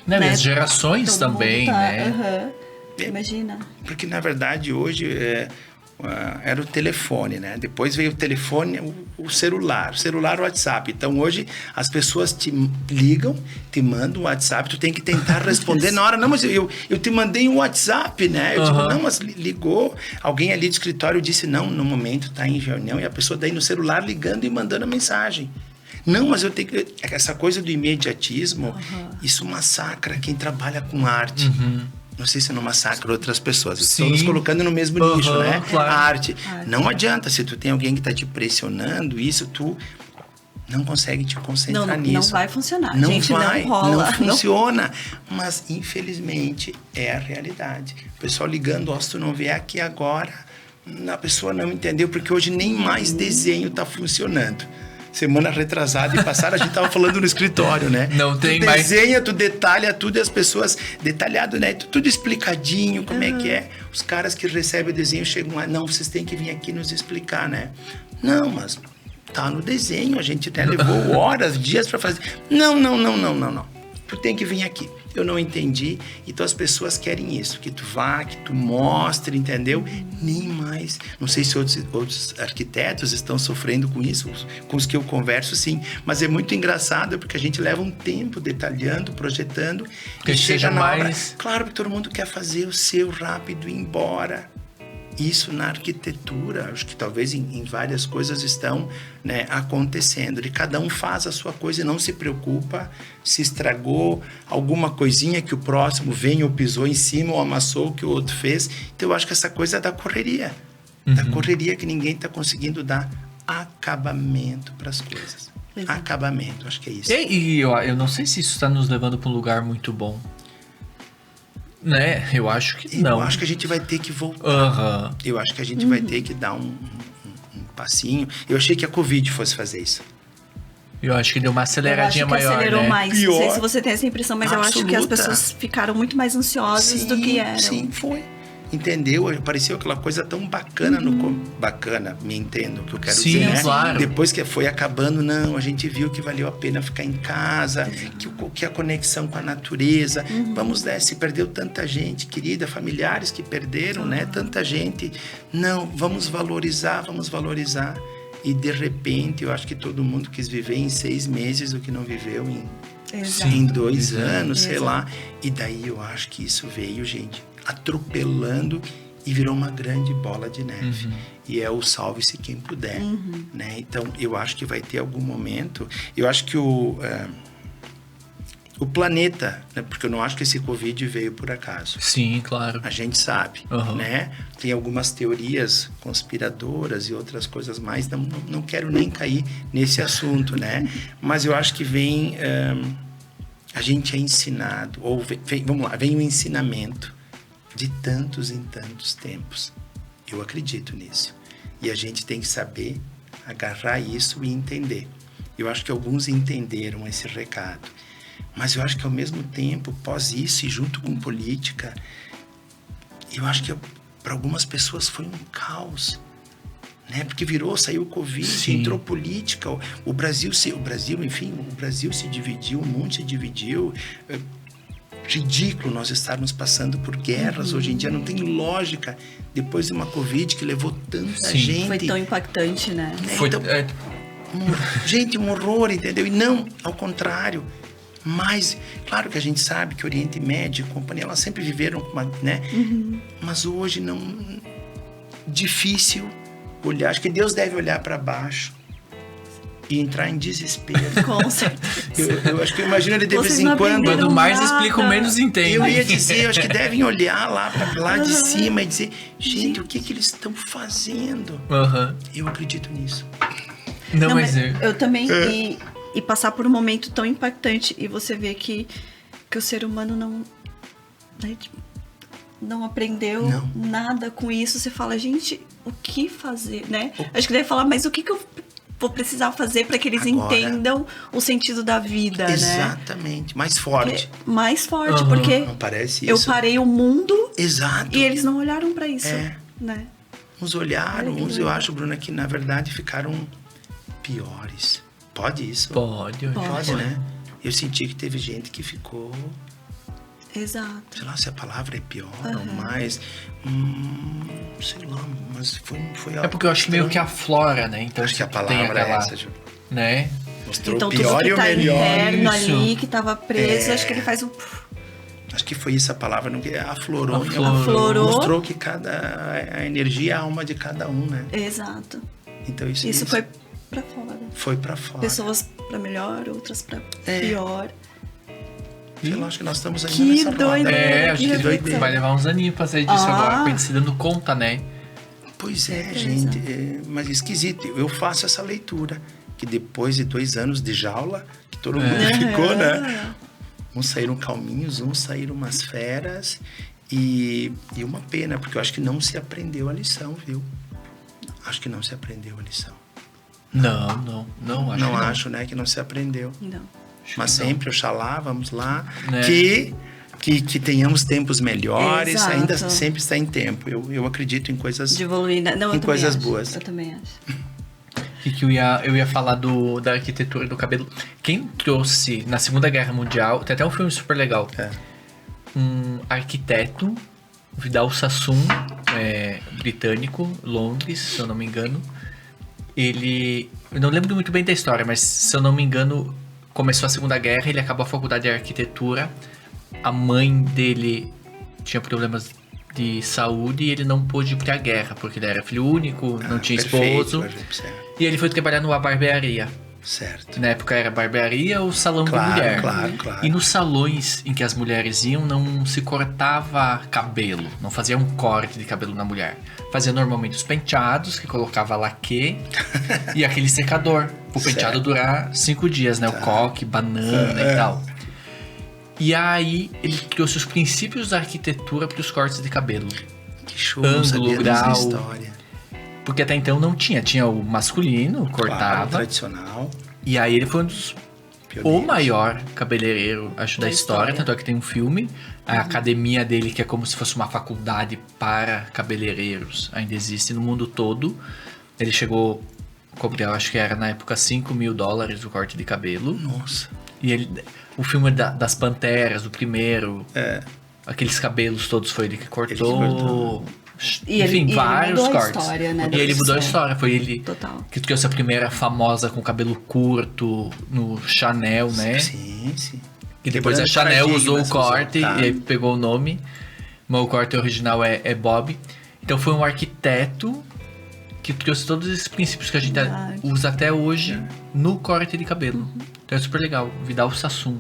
Speaker 1: Né? As gerações também, né?
Speaker 2: Imagina.
Speaker 3: Porque, na verdade, hoje era o telefone, né? Depois veio o telefone, o celular, o WhatsApp. Então, hoje, as pessoas te ligam, te mandam um WhatsApp, tu tem que tentar responder na hora. Não, mas eu te mandei um WhatsApp, né? Eu digo, não, mas ligou. Alguém ali do escritório disse, não, no momento tá em reunião, e a pessoa daí no celular ligando e mandando a mensagem. Não, mas eu tenho que... Essa coisa do imediatismo, isso massacra quem trabalha com arte. Não sei se não massacra outras pessoas. Estamos colocando no mesmo nicho, né?
Speaker 1: Claro.
Speaker 3: A arte. Não adianta. Se tu tem alguém que está te pressionando, isso tu não consegue te concentrar nisso.
Speaker 2: Não vai funcionar.
Speaker 3: Não
Speaker 2: gente,
Speaker 3: vai,
Speaker 2: não rola.
Speaker 3: não funciona. Mas, infelizmente, é a realidade. O pessoal ligando, se tu não vier aqui agora, a pessoa não entendeu, porque hoje nem mais desenho está funcionando. Semana retrasada e passada, a gente tava falando no escritório, né?
Speaker 1: Não tem
Speaker 3: tu
Speaker 1: mais...
Speaker 3: desenha, tu detalha tudo e as pessoas... Detalhado, né? Tudo explicadinho, como é que é. Os caras que recebem o desenho chegam lá... Não, vocês têm que vir aqui nos explicar, né? Não, mas tá no desenho. A gente até levou horas, dias para fazer. Não. Tu tem que vir aqui. Eu não entendi. Então as pessoas querem isso. Que tu vá, que tu mostre, entendeu? Nem mais. Não sei se outros arquitetos estão sofrendo com isso. Com os que eu converso, sim. Mas é muito engraçado porque a gente leva um tempo detalhando, projetando.
Speaker 1: Que
Speaker 3: e
Speaker 1: chega
Speaker 3: na
Speaker 1: mais...
Speaker 3: hora. Claro que todo mundo quer fazer o seu rápido e ir embora. isso na arquitetura, acho que talvez em várias coisas estão, né, acontecendo. E cada um faz a sua coisa e não se preocupa se estragou alguma coisinha que o próximo vem ou pisou em cima ou amassou o que o outro fez. Então eu acho que essa coisa é da correria. Da correria que ninguém está conseguindo dar acabamento para as coisas.
Speaker 2: Exato.
Speaker 3: Acabamento, acho que é isso.
Speaker 1: E eu não sei se isso está nos levando para um lugar muito bom. Né? Eu acho que não.
Speaker 3: Eu acho que a gente vai ter que voltar.
Speaker 1: Aham.
Speaker 3: Eu acho que a gente vai ter que dar um passinho. Eu achei que a Covid fosse fazer isso.
Speaker 1: Eu acho que deu uma aceleradinha
Speaker 2: eu acho que
Speaker 1: maior,
Speaker 2: acelerou
Speaker 1: né?
Speaker 2: mais.
Speaker 3: Pior.
Speaker 2: Não sei se você tem essa impressão, mas eu acho que as
Speaker 3: Absoluta.
Speaker 2: pessoas ficaram muito mais ansiosas do que eram.
Speaker 3: Sim, foi. Entendeu? Pareceu aquela coisa tão bacana bacana, me entendo o que eu quero
Speaker 1: Sim,
Speaker 3: dizer, né?
Speaker 1: claro.
Speaker 3: Depois que foi acabando, não, a gente viu que valeu a pena ficar em casa, que a conexão com a natureza. Vamos, né? Se perdeu tanta gente querida, familiares que perderam, né? Tanta gente. Não, vamos valorizar. E de repente, eu acho que todo mundo quis viver em 6 meses o que não viveu em 2 anos, sei lá. E daí eu acho que isso veio, gente, atropelando e virou uma grande bola de neve. E é o salve-se quem puder, né? Então, eu acho que vai ter algum momento... Eu acho que o planeta, né? Porque eu não acho que esse Covid veio por acaso.
Speaker 1: Sim, claro.
Speaker 3: A gente sabe, né? Tem algumas teorias conspiradoras e outras coisas mais. Não quero nem cair nesse assunto, né? Mas eu acho que vem... a gente é ensinado, ou vem o ensinamento de tantos em tantos tempos. Eu acredito nisso. E a gente tem que saber agarrar isso e entender. Eu acho que alguns entenderam esse recado. Mas eu acho que ao mesmo tempo, pós isso e junto com política, eu acho que para algumas pessoas foi um caos. Né? Porque saiu o Covid, entrou política, o Brasil se dividiu, o mundo se dividiu. Ridículo nós estarmos passando por guerras. Hoje em dia não tem lógica, depois de uma Covid que levou tanta gente.
Speaker 2: Foi tão impactante, né?
Speaker 1: Foi,
Speaker 3: Então, gente, um horror, entendeu? E não, ao contrário. Mas, claro que a gente sabe que o Oriente Médio e companhia, elas sempre viveram, né? Mas hoje não... Difícil olhar. Acho que Deus deve olhar para baixo e entrar em desespero.
Speaker 2: Com certeza.
Speaker 3: Eu acho que eu imagino ele de
Speaker 2: Vocês
Speaker 3: vez em
Speaker 2: não
Speaker 3: quando...
Speaker 2: aprenderam
Speaker 1: Quando mais
Speaker 2: nada.
Speaker 1: explico, menos entendo.
Speaker 3: Eu ia dizer, eu acho que devem olhar lá de cima e dizer, gente, o que eles estão fazendo? Eu acredito nisso.
Speaker 1: Não, mas
Speaker 2: eu também... E passar por um momento tão impactante e você vê que o ser humano não aprendeu nada com isso. Você fala, gente, o que fazer, né? Acho que deve falar, mas o que eu vou precisar fazer para que eles entendam o sentido da vida,
Speaker 3: Exatamente, mais forte.
Speaker 2: Mais forte, porque
Speaker 3: Não parece
Speaker 2: eu
Speaker 3: isso?
Speaker 2: parei o mundo
Speaker 3: Exato.
Speaker 2: e eles não olharam para isso, né?
Speaker 3: Uns olharam, uns eu acho, Bruna, que na verdade ficaram piores. Pode isso?
Speaker 1: Pode,
Speaker 3: né? Eu senti que teve gente que ficou...
Speaker 2: Exato.
Speaker 3: Sei lá se a palavra é pior ou mais... sei lá, mas foi algo...
Speaker 1: É porque eu acho que meio que aflora, né? Então,
Speaker 3: acho que a
Speaker 1: tem
Speaker 3: palavra
Speaker 1: aquela,
Speaker 3: é essa, Ju.
Speaker 1: né?
Speaker 3: Mostrou
Speaker 2: Então
Speaker 3: o pior
Speaker 2: tudo que
Speaker 3: e o
Speaker 2: tá
Speaker 3: melhor.
Speaker 2: interno
Speaker 1: Isso.
Speaker 2: ali, que tava preso, acho que ele faz um...
Speaker 3: Acho que foi isso a palavra, não, que aflorou.
Speaker 2: Aflorou.
Speaker 3: Mostrou que a energia, a alma de cada um, né?
Speaker 2: Exato.
Speaker 3: Então
Speaker 2: Isso foi pra fora.
Speaker 3: Foi pra fora.
Speaker 2: Pessoas pra melhor, outras pra pior.
Speaker 3: Sei lá, acho que nós estamos ainda
Speaker 2: Que
Speaker 3: nessa roda.
Speaker 2: doideira,
Speaker 1: Acho
Speaker 2: que
Speaker 1: que
Speaker 2: reflexão.
Speaker 1: vai levar uns aninhos pra sair disso agora, pra gente se dando conta, né?
Speaker 3: Pois é,
Speaker 2: Certeza.
Speaker 3: gente, mas esquisito. Eu faço essa leitura, que depois de 2 anos de jaula, que todo mundo ficou, né? Uns saíram calminhos, uns saíram umas feras. E uma pena, porque eu acho que não se aprendeu a lição, viu? Acho que não se aprendeu a lição.
Speaker 1: Não, acho
Speaker 3: Não
Speaker 1: que
Speaker 3: acho, né, que não se aprendeu.
Speaker 2: Não.
Speaker 3: Mas sempre, oxalá, vamos lá,
Speaker 1: Né?
Speaker 3: que tenhamos tempos melhores,
Speaker 2: Exato.
Speaker 3: ainda sempre está em tempo. Eu acredito em coisas...
Speaker 2: De evoluir. Não, eu
Speaker 3: Em
Speaker 2: também
Speaker 3: coisas
Speaker 2: acho.
Speaker 3: boas.
Speaker 2: Eu também acho.
Speaker 1: que eu ia falar da arquitetura do cabelo. Quem trouxe na Segunda Guerra Mundial, tem até um filme super legal. Um arquiteto, Vidal Sassoon, britânico, Londres, se eu não me engano. Eu não lembro muito bem da história, mas se eu não me engano, começou a Segunda Guerra, ele acabou a faculdade de arquitetura. A mãe dele tinha problemas de saúde e ele não pôde ir pra guerra, porque ele era filho único, não tinha
Speaker 3: Perfeito,
Speaker 1: esposo.
Speaker 3: certo.
Speaker 1: E ele foi trabalhar numa barbearia.
Speaker 3: Certo.
Speaker 1: Na época era barbearia ou salão
Speaker 3: Claro,
Speaker 1: de mulher.
Speaker 3: claro.
Speaker 1: E nos salões em que as mulheres iam, não se cortava cabelo. Não fazia um corte de cabelo na mulher. Fazia normalmente os penteados, que colocava laque e aquele secador. O penteado durar 5 dias, né? O coque, banana e tal. E aí ele trouxe os princípios da arquitetura para os cortes de cabelo.
Speaker 3: Que show, não sabia dessa história.
Speaker 1: Porque até então não tinha. Tinha o masculino, cortava.
Speaker 3: Claro, tradicional.
Speaker 1: E aí ele foi um dos...
Speaker 3: Pioneiros.
Speaker 1: O maior cabeleireiro, acho, da história. Tanto é que tem um filme. A academia dele, que é como se fosse uma faculdade para cabeleireiros, ainda existe no mundo todo. Ele chegou a cobrar, acho que era na época, $5.000 o corte de cabelo.
Speaker 3: Nossa.
Speaker 1: E ele... O filme das Panteras, o primeiro... Aqueles cabelos todos foi ele que cortou.
Speaker 2: E
Speaker 1: Enfim,
Speaker 2: ele
Speaker 1: vários
Speaker 2: mudou a
Speaker 1: cortes.
Speaker 2: história, né,
Speaker 1: E ele
Speaker 2: da
Speaker 1: mudou a
Speaker 2: profissão.
Speaker 1: história. Foi ele
Speaker 2: Total.
Speaker 1: que trouxe a primeira famosa com cabelo curto no Chanel, né?
Speaker 3: Sim.
Speaker 1: E depois a
Speaker 3: Quebrando
Speaker 1: Chanel usou o
Speaker 3: paradigmas,
Speaker 1: corte
Speaker 3: tá.
Speaker 1: e aí pegou o nome. Mas o corte original é Bob. Então foi um arquiteto que trouxe todos esses princípios que a gente
Speaker 2: Verdade.
Speaker 1: usa até hoje no corte de cabelo. Então é super legal. Vidal Sassoon.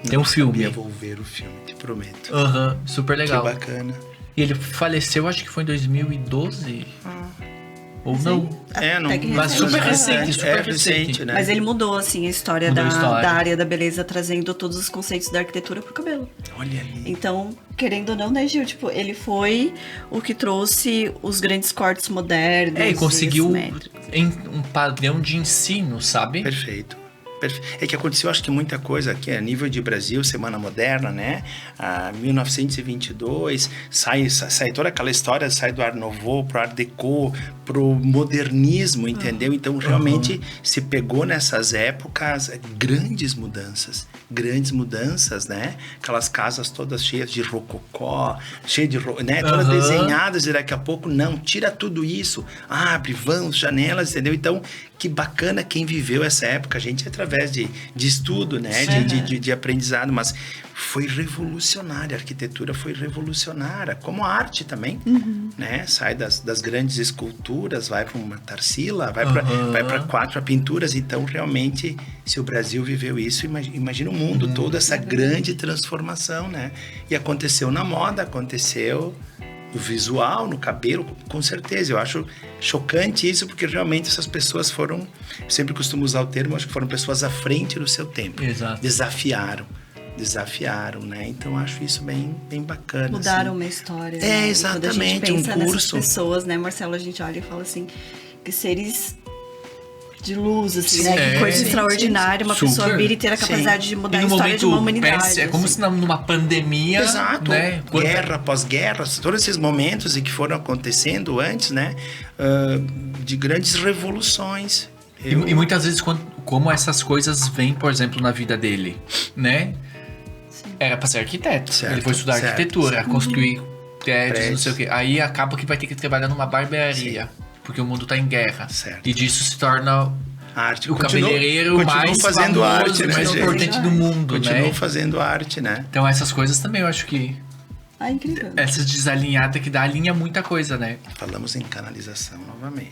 Speaker 1: Tem um filme.
Speaker 3: Eu vou ver o filme, te prometo.
Speaker 1: Aham, super legal.
Speaker 3: Que bacana.
Speaker 1: E ele faleceu, acho que foi em 2012. Ou não.
Speaker 3: Não,
Speaker 2: Até que
Speaker 1: Mas
Speaker 2: recente,
Speaker 1: super
Speaker 2: né?
Speaker 1: recente, super recente.
Speaker 3: né?
Speaker 2: Mas ele mudou, assim, a história,
Speaker 1: Mudou a história.
Speaker 2: da área da beleza, trazendo todos os conceitos da arquitetura pro cabelo.
Speaker 3: Olha ali.
Speaker 2: Então, querendo ou não, né, Gil? Tipo, ele foi o que trouxe os grandes cortes modernos.
Speaker 1: E conseguiu
Speaker 2: assimétricos.
Speaker 1: um padrão de ensino, sabe?
Speaker 3: Perfeito. É que aconteceu, acho que muita coisa aqui a nível de Brasil, Semana Moderna, né? 1922, sai toda aquela história, sai do Art Nouveau pro Art Deco, pro modernismo, entendeu? Então, realmente, se pegou nessas épocas grandes mudanças, né? Aquelas casas todas cheias de rococó, né? Todas desenhadas e daqui a pouco, não, tira tudo isso, abre vãos, janelas, entendeu? Então, que bacana quem viveu essa época, a gente através de estudo, né? De aprendizado, mas foi revolucionária, a arquitetura foi revolucionária, como a arte também, né? Sai das grandes esculturas, vai para uma Tarsila, vai para 4 pinturas, então realmente, se o Brasil viveu isso, imagina o mundo todo, essa grande transformação, né? E aconteceu na moda, aconteceu no visual, no cabelo, com certeza. Eu acho chocante isso, porque realmente essas pessoas foram, sempre costumo usar o termo, acho que foram pessoas à frente do seu tempo.
Speaker 1: Exato.
Speaker 3: Desafiaram, né? Então acho isso bem bacana.
Speaker 2: Mudaram
Speaker 3: assim.
Speaker 2: uma história.
Speaker 3: É,
Speaker 2: né?
Speaker 3: exatamente,
Speaker 2: Quando a gente pensa
Speaker 3: um curso.
Speaker 2: nessas pessoas, né, Marcelo, a gente olha e fala assim, que seres de luz, assim, né?
Speaker 1: É.
Speaker 2: Que coisa
Speaker 1: Sim,
Speaker 2: extraordinária, uma
Speaker 1: Super.
Speaker 2: pessoa vir e ter a capacidade de
Speaker 1: E
Speaker 2: mudar a
Speaker 1: no
Speaker 2: história de uma
Speaker 1: momento,
Speaker 2: humanidade.
Speaker 1: é como
Speaker 2: assim.
Speaker 1: se numa pandemia,
Speaker 3: Exato.
Speaker 1: né?
Speaker 3: Guerra, pós-guerra, todos esses momentos em que foram acontecendo antes, né? De grandes revoluções.
Speaker 1: E muitas vezes, como essas coisas vêm, por exemplo, na vida dele, né? Era pra ser arquiteto.
Speaker 3: Certo,
Speaker 1: Ele foi estudar
Speaker 3: certo,
Speaker 1: arquitetura, construir prédios, não
Speaker 3: Prédios.
Speaker 1: sei o quê. Aí acaba que vai ter que trabalhar numa barbearia, porque o mundo tá em guerra.
Speaker 3: Certo.
Speaker 1: E disso se torna
Speaker 3: A arte
Speaker 1: o cabeleireiro mais
Speaker 3: fazendo
Speaker 1: famoso,
Speaker 3: arte, né,
Speaker 1: mais
Speaker 3: gente?
Speaker 1: importante do mundo,
Speaker 3: Continuam
Speaker 1: né?
Speaker 3: fazendo arte, né?
Speaker 1: Então essas coisas também eu acho que...
Speaker 2: Ah, incrível.
Speaker 1: Essas desalinhadas que alinha muita coisa, né?
Speaker 3: Falamos em canalização novamente.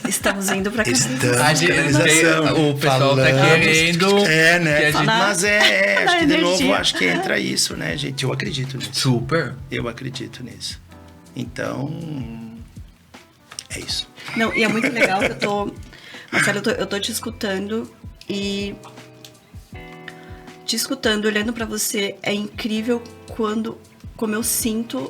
Speaker 2: Estamos indo pra cá.
Speaker 3: Estamos canalização.
Speaker 1: O pessoal tá
Speaker 3: Falamos.
Speaker 1: querendo...
Speaker 3: É, né?
Speaker 1: que a gente-
Speaker 3: Mas acho
Speaker 2: Da
Speaker 3: que de novo,
Speaker 2: energia.
Speaker 3: acho que entra isso, né, gente? Eu acredito nisso.
Speaker 1: Super.
Speaker 3: Eu acredito nisso. Então, é isso.
Speaker 2: Não, e é muito legal que eu tô... Marcelo, eu tô te escutando e... Te escutando, olhando pra você, é incrível como eu sinto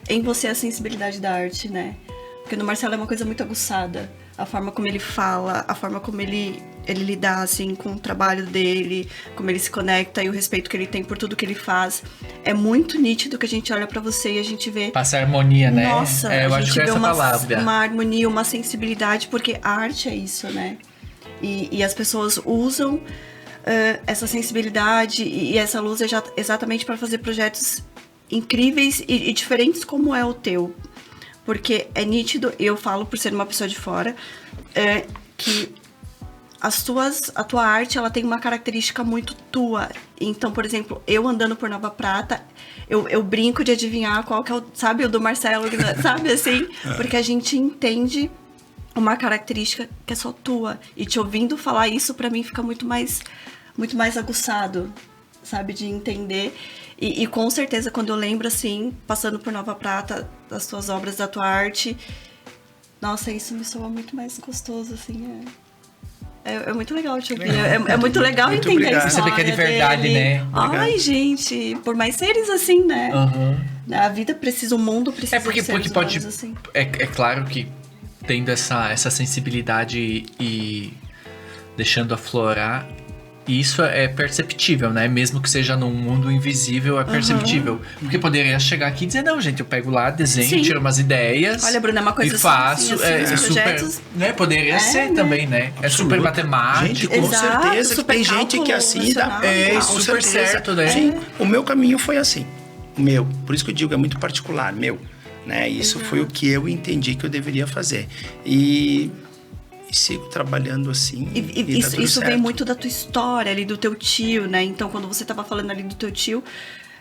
Speaker 2: em você a sensibilidade da arte, né? Porque no Marcelo é uma coisa muito aguçada. A forma como ele fala, a forma como ele lidar, assim, com o trabalho dele, como ele se conecta e o respeito que ele tem por tudo que ele faz. É muito nítido que a gente olha pra você e a gente vê...
Speaker 1: Passa harmonia, né?
Speaker 2: Nossa,
Speaker 1: eu
Speaker 2: a
Speaker 1: acho
Speaker 2: gente
Speaker 1: que é
Speaker 2: vê
Speaker 1: essa
Speaker 2: uma
Speaker 1: palavra.
Speaker 2: harmonia, uma sensibilidade, porque a arte é isso, né? E as pessoas usam essa sensibilidade e essa luz exatamente para fazer projetos incríveis e diferentes como é o teu. Porque é nítido, eu falo por ser uma pessoa de fora, que a tua arte, ela tem uma característica muito tua. Então, por exemplo, eu andando por Nova Prata, eu brinco de adivinhar qual que é sabe, o do Marcelo, sabe, assim? Porque a gente entende uma característica que é só tua. E te ouvindo falar isso, pra mim, fica muito mais aguçado, sabe, de entender. E com certeza, quando eu lembro, assim, passando por Nova Prata, das tuas obras, da tua arte, nossa, isso me soa muito mais gostoso, assim, É muito legal te ouvir. É muito legal
Speaker 3: Muito
Speaker 2: entender
Speaker 3: obrigado.
Speaker 2: a história
Speaker 1: Saber que é de verdade,
Speaker 2: dele.
Speaker 1: né?
Speaker 3: Obrigado.
Speaker 2: Ai, gente, por mais seres assim, né? A vida precisa, o mundo precisa
Speaker 1: Porque
Speaker 2: de seres
Speaker 1: pode.
Speaker 2: humanos assim.
Speaker 1: É claro que tendo essa sensibilidade e deixando aflorar, isso é perceptível, né? Mesmo que seja num mundo invisível, é perceptível. Porque poderia chegar aqui e dizer, não, gente, eu pego lá, desenho,
Speaker 2: Sim.
Speaker 1: tiro umas ideias.
Speaker 2: Olha, Bruna, é uma coisa
Speaker 1: e faço.
Speaker 2: assim,
Speaker 1: É
Speaker 2: os
Speaker 1: super.
Speaker 2: projetos.
Speaker 1: Né? Poderia ser
Speaker 2: né?
Speaker 1: também, né? É super
Speaker 3: Absoluto.
Speaker 1: matemático.
Speaker 3: Gente, com
Speaker 2: Exato,
Speaker 3: certeza que
Speaker 2: super
Speaker 3: tem gente que
Speaker 2: cálculo
Speaker 3: assina.
Speaker 2: nacional
Speaker 1: e
Speaker 3: Com
Speaker 1: tal. Super
Speaker 3: certeza.
Speaker 1: certo, né?
Speaker 3: Sim, o meu caminho foi assim. O meu. Por isso que eu digo, é muito particular, meu. Né? Isso foi o que eu entendi que eu deveria fazer. E sigo trabalhando assim.
Speaker 2: E
Speaker 3: tá tudo
Speaker 2: isso vem
Speaker 3: certo.
Speaker 2: muito da tua história ali, do teu tio, né? Então, quando você tava falando ali do teu tio,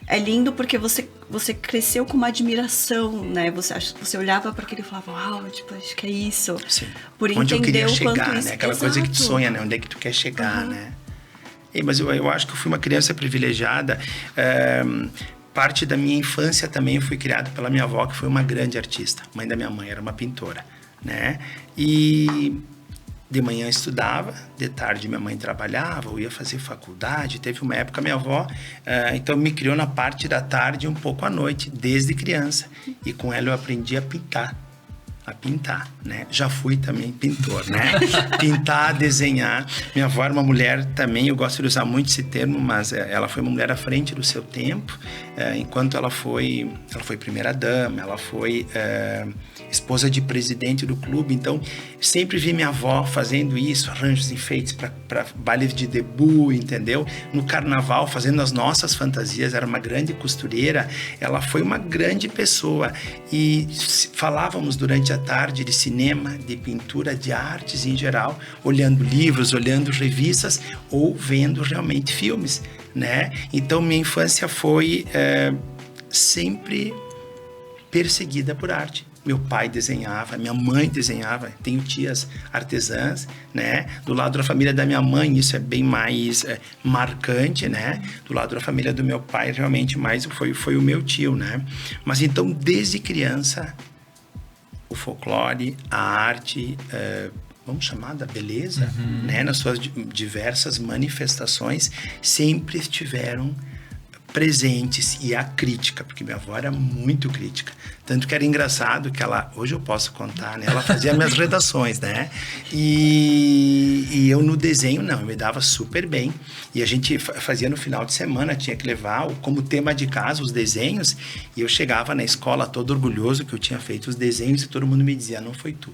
Speaker 2: é lindo porque você cresceu com uma admiração, né? Você olhava para aquele e falava, uau, tipo, acho que é isso.
Speaker 3: Sim.
Speaker 2: Por
Speaker 3: Onde eu
Speaker 2: entender
Speaker 3: queria
Speaker 2: o quanto
Speaker 3: chegar,
Speaker 2: isso...
Speaker 3: né? Aquela coisa que tu
Speaker 2: Exato.
Speaker 3: sonha, né? Onde é que tu quer chegar, né? Mas eu acho que eu fui uma criança privilegiada. Parte da minha infância também eu fui criado pela minha avó, que foi uma grande artista. Mãe da minha mãe, era uma pintora, né? E de manhã estudava, de tarde minha mãe trabalhava, eu ia fazer faculdade. Teve uma época minha avó, então me criou na parte da tarde e um pouco à noite, desde criança. E com ela eu aprendi a pintar, né? Já fui também pintor, né? Pintar, desenhar. Minha avó era uma mulher também, eu gosto de usar muito esse termo, mas ela foi uma mulher à frente do seu tempo. Enquanto ela foi primeira-dama, ela foi esposa de presidente do clube. Então, sempre vi minha avó fazendo isso, arranjos enfeites para baile de debut, entendeu? No carnaval, fazendo as nossas fantasias, era uma grande costureira. Ela foi uma grande pessoa. E falávamos durante a tarde de cinema, de pintura, de artes em geral, olhando livros, olhando revistas ou vendo realmente filmes, né? Então, minha infância foi sempre perseguida por arte. Meu pai desenhava, minha mãe desenhava, tenho tias artesãs, né? Do lado da família da minha mãe, isso é bem mais marcante, né? Do lado da família do meu pai, realmente mais foi o meu tio, né? Mas então, desde criança, o folclore, a arte, vamos chamar da beleza, né? Nas suas diversas manifestações, sempre estiveram presentes. E a crítica, porque minha avó era muito crítica. Tanto que era engraçado que ela, hoje eu posso contar, né? Ela fazia minhas redações, né? E eu no desenho, não, eu me dava super bem. E a gente fazia no final de semana, tinha que levar como tema de casa os desenhos. E eu chegava na escola todo orgulhoso que eu tinha feito os desenhos e todo mundo me dizia, não foi tu,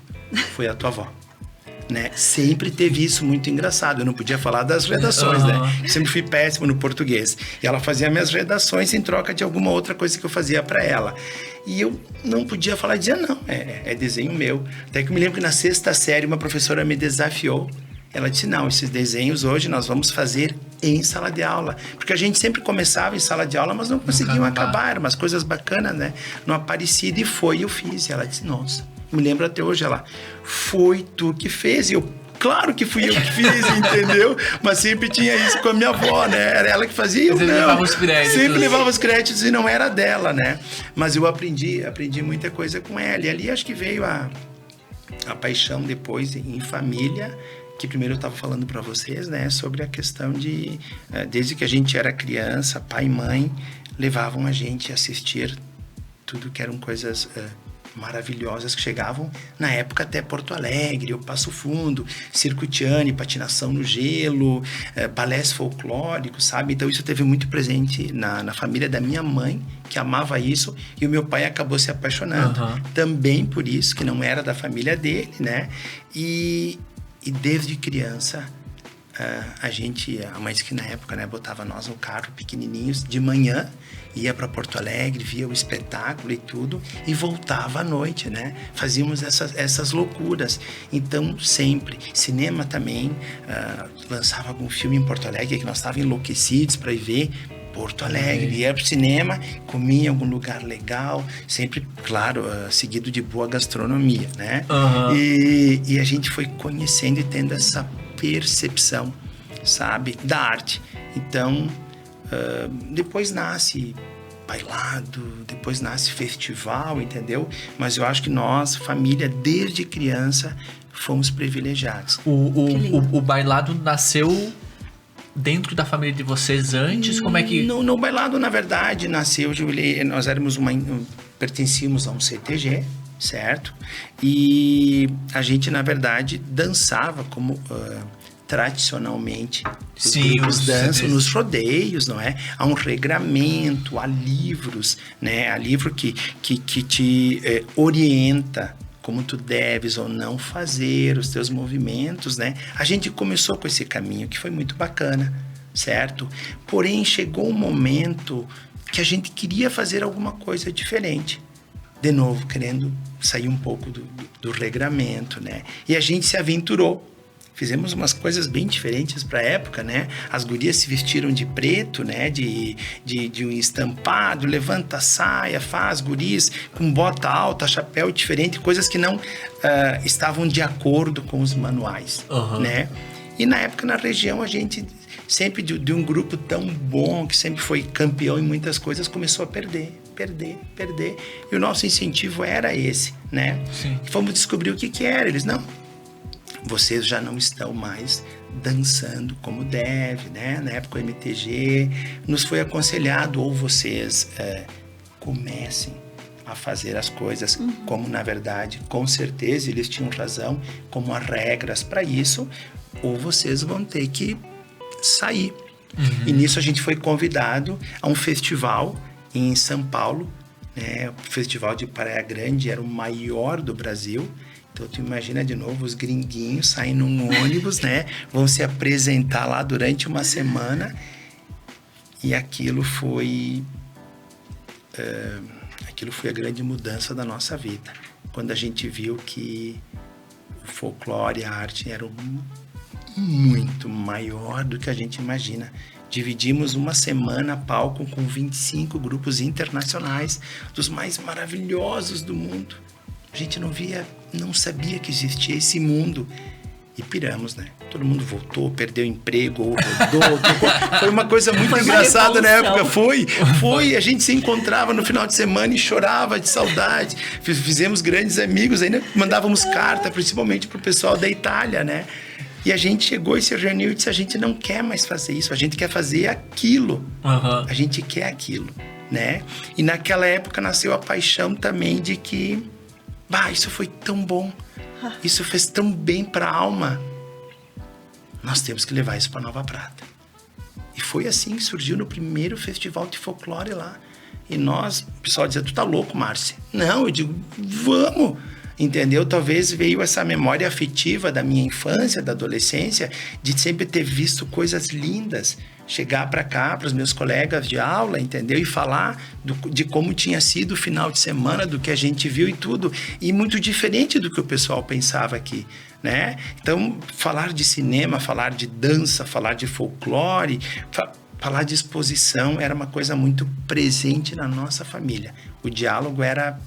Speaker 3: foi a tua avó. Né? Sempre teve isso muito engraçado. Eu não podia falar das redações, né? Eu sempre fui péssimo no português. E ela fazia minhas redações em troca de alguma outra coisa que eu fazia para ela. E eu não podia falar, dizia, não, é desenho meu. Até que eu me lembro que na 6ª série uma professora me desafiou. Ela disse, não, esses desenhos hoje nós vamos fazer em sala de aula. Porque a gente sempre começava em sala de aula, mas não conseguiam acabar. Eram umas coisas bacanas, né? No Aparecida, e eu fiz. E ela disse, nossa, me lembro até hoje, ela, foi tu que fez. E eu, claro que fui eu que fiz, entendeu? Mas sempre tinha isso com a minha avó, né? Era ela que fazia, eu não.
Speaker 1: Levava os créditos.
Speaker 3: Sempre levava os créditos e não era dela, né? Mas eu aprendi muita coisa com ela. E ali acho que veio a paixão depois em família, que primeiro eu estava falando para vocês, né? Sobre a questão de, desde que a gente era criança, pai e mãe levavam a gente a assistir tudo que eram coisas maravilhosas que chegavam na época até Porto Alegre, o Passo Fundo, Circo Tiani, patinação no gelo, balés folclóricos, sabe? Então isso teve muito presente na família da minha mãe, que amava isso, e o meu pai acabou se apaixonando também por isso, que não era da família dele, né? E desde criança a mãe disse que na época, né, botava nós no carro pequenininhos de manhã, ia para Porto Alegre, via o espetáculo e tudo, e voltava à noite, né? Fazíamos essas loucuras. Então, sempre. Cinema também, lançava algum filme em Porto Alegre, que nós estávamos enlouquecidos para ir ver. Porto Alegre, ia pro cinema, comia em algum lugar legal, sempre, claro, seguido de boa gastronomia, né? E a gente foi conhecendo e tendo essa percepção, sabe, da arte. Então, depois nasce bailado, depois nasce festival, entendeu? Mas eu acho que nós, família, desde criança, fomos privilegiados.
Speaker 1: O bailado nasceu dentro da família de vocês antes? Como é que...
Speaker 3: No bailado, na verdade, nasceu... Nós pertencíamos a um CTG, certo? E a gente, na verdade, dançava como... tradicionalmente, os grupos dançam nos rodeios, não é? Há um regramento, há livros, né? Há livro que te orienta como tu deves ou não fazer os teus movimentos, né? A gente começou com esse caminho que foi muito bacana, certo? Porém, chegou um momento que a gente queria fazer alguma coisa diferente. De novo, querendo sair um pouco do regramento, né? E a gente se aventurou. Fizemos umas coisas bem diferentes para a época, né? As gurias se vestiram de preto, né? De um estampado, levanta a saia, faz gurias com bota alta, chapéu diferente, coisas que não estavam de acordo com os manuais, né? E na época, na região, a gente sempre de um grupo tão bom, que sempre foi campeão em muitas coisas, começou a perder. E o nosso incentivo era esse, né?
Speaker 1: Sim.
Speaker 3: E fomos descobrir o que era. Eles, não... Vocês já não estão mais dançando como deve, né? Na época o MTG nos foi aconselhado, ou vocês comecem a fazer as coisas como, na verdade, com certeza eles tinham razão, como há regras para isso, ou vocês vão ter que sair. E nisso a gente foi convidado a um festival em São Paulo, né? O Festival de Praia Grande era o maior do Brasil. Então, tu imagina de novo os gringuinhos saem num ônibus, né? Vão se apresentar lá durante uma semana. E aquilo foi a grande mudança da nossa vida. Quando a gente viu que o folclore e a arte eram muito maior do que a gente imagina. Dividimos uma semana palco com 25 grupos internacionais, dos mais maravilhosos do mundo. A gente não sabia que existia esse mundo. E piramos, né? Todo mundo voltou, perdeu emprego, ou rodou. Foi uma coisa muito engraçada na época. Foi. A gente se encontrava no final de semana e chorava de saudade. Fizemos grandes amigos, ainda mandávamos carta, principalmente pro pessoal da Itália, né? E a gente chegou e se reuniu e disse, a gente não quer mais fazer isso, a gente quer fazer aquilo. A gente quer aquilo, né? E naquela época nasceu a paixão também de que... isso foi tão bom, isso fez tão bem para a alma, nós temos que levar isso para Nova Prata. E foi assim que surgiu no primeiro festival de folclore lá. E nós, o pessoal dizia, tu tá louco, Márcia? Não, eu digo, vamos, entendeu? Talvez veio essa memória afetiva da minha infância, da adolescência, de sempre ter visto coisas lindas, chegar para cá, para os meus colegas de aula, entendeu? E falar de como tinha sido o final de semana, do que a gente viu e tudo. E muito diferente do que o pessoal pensava aqui, né? Então, falar de cinema, falar de dança, falar de folclore, falar de exposição era uma coisa muito presente na nossa família. O diálogo era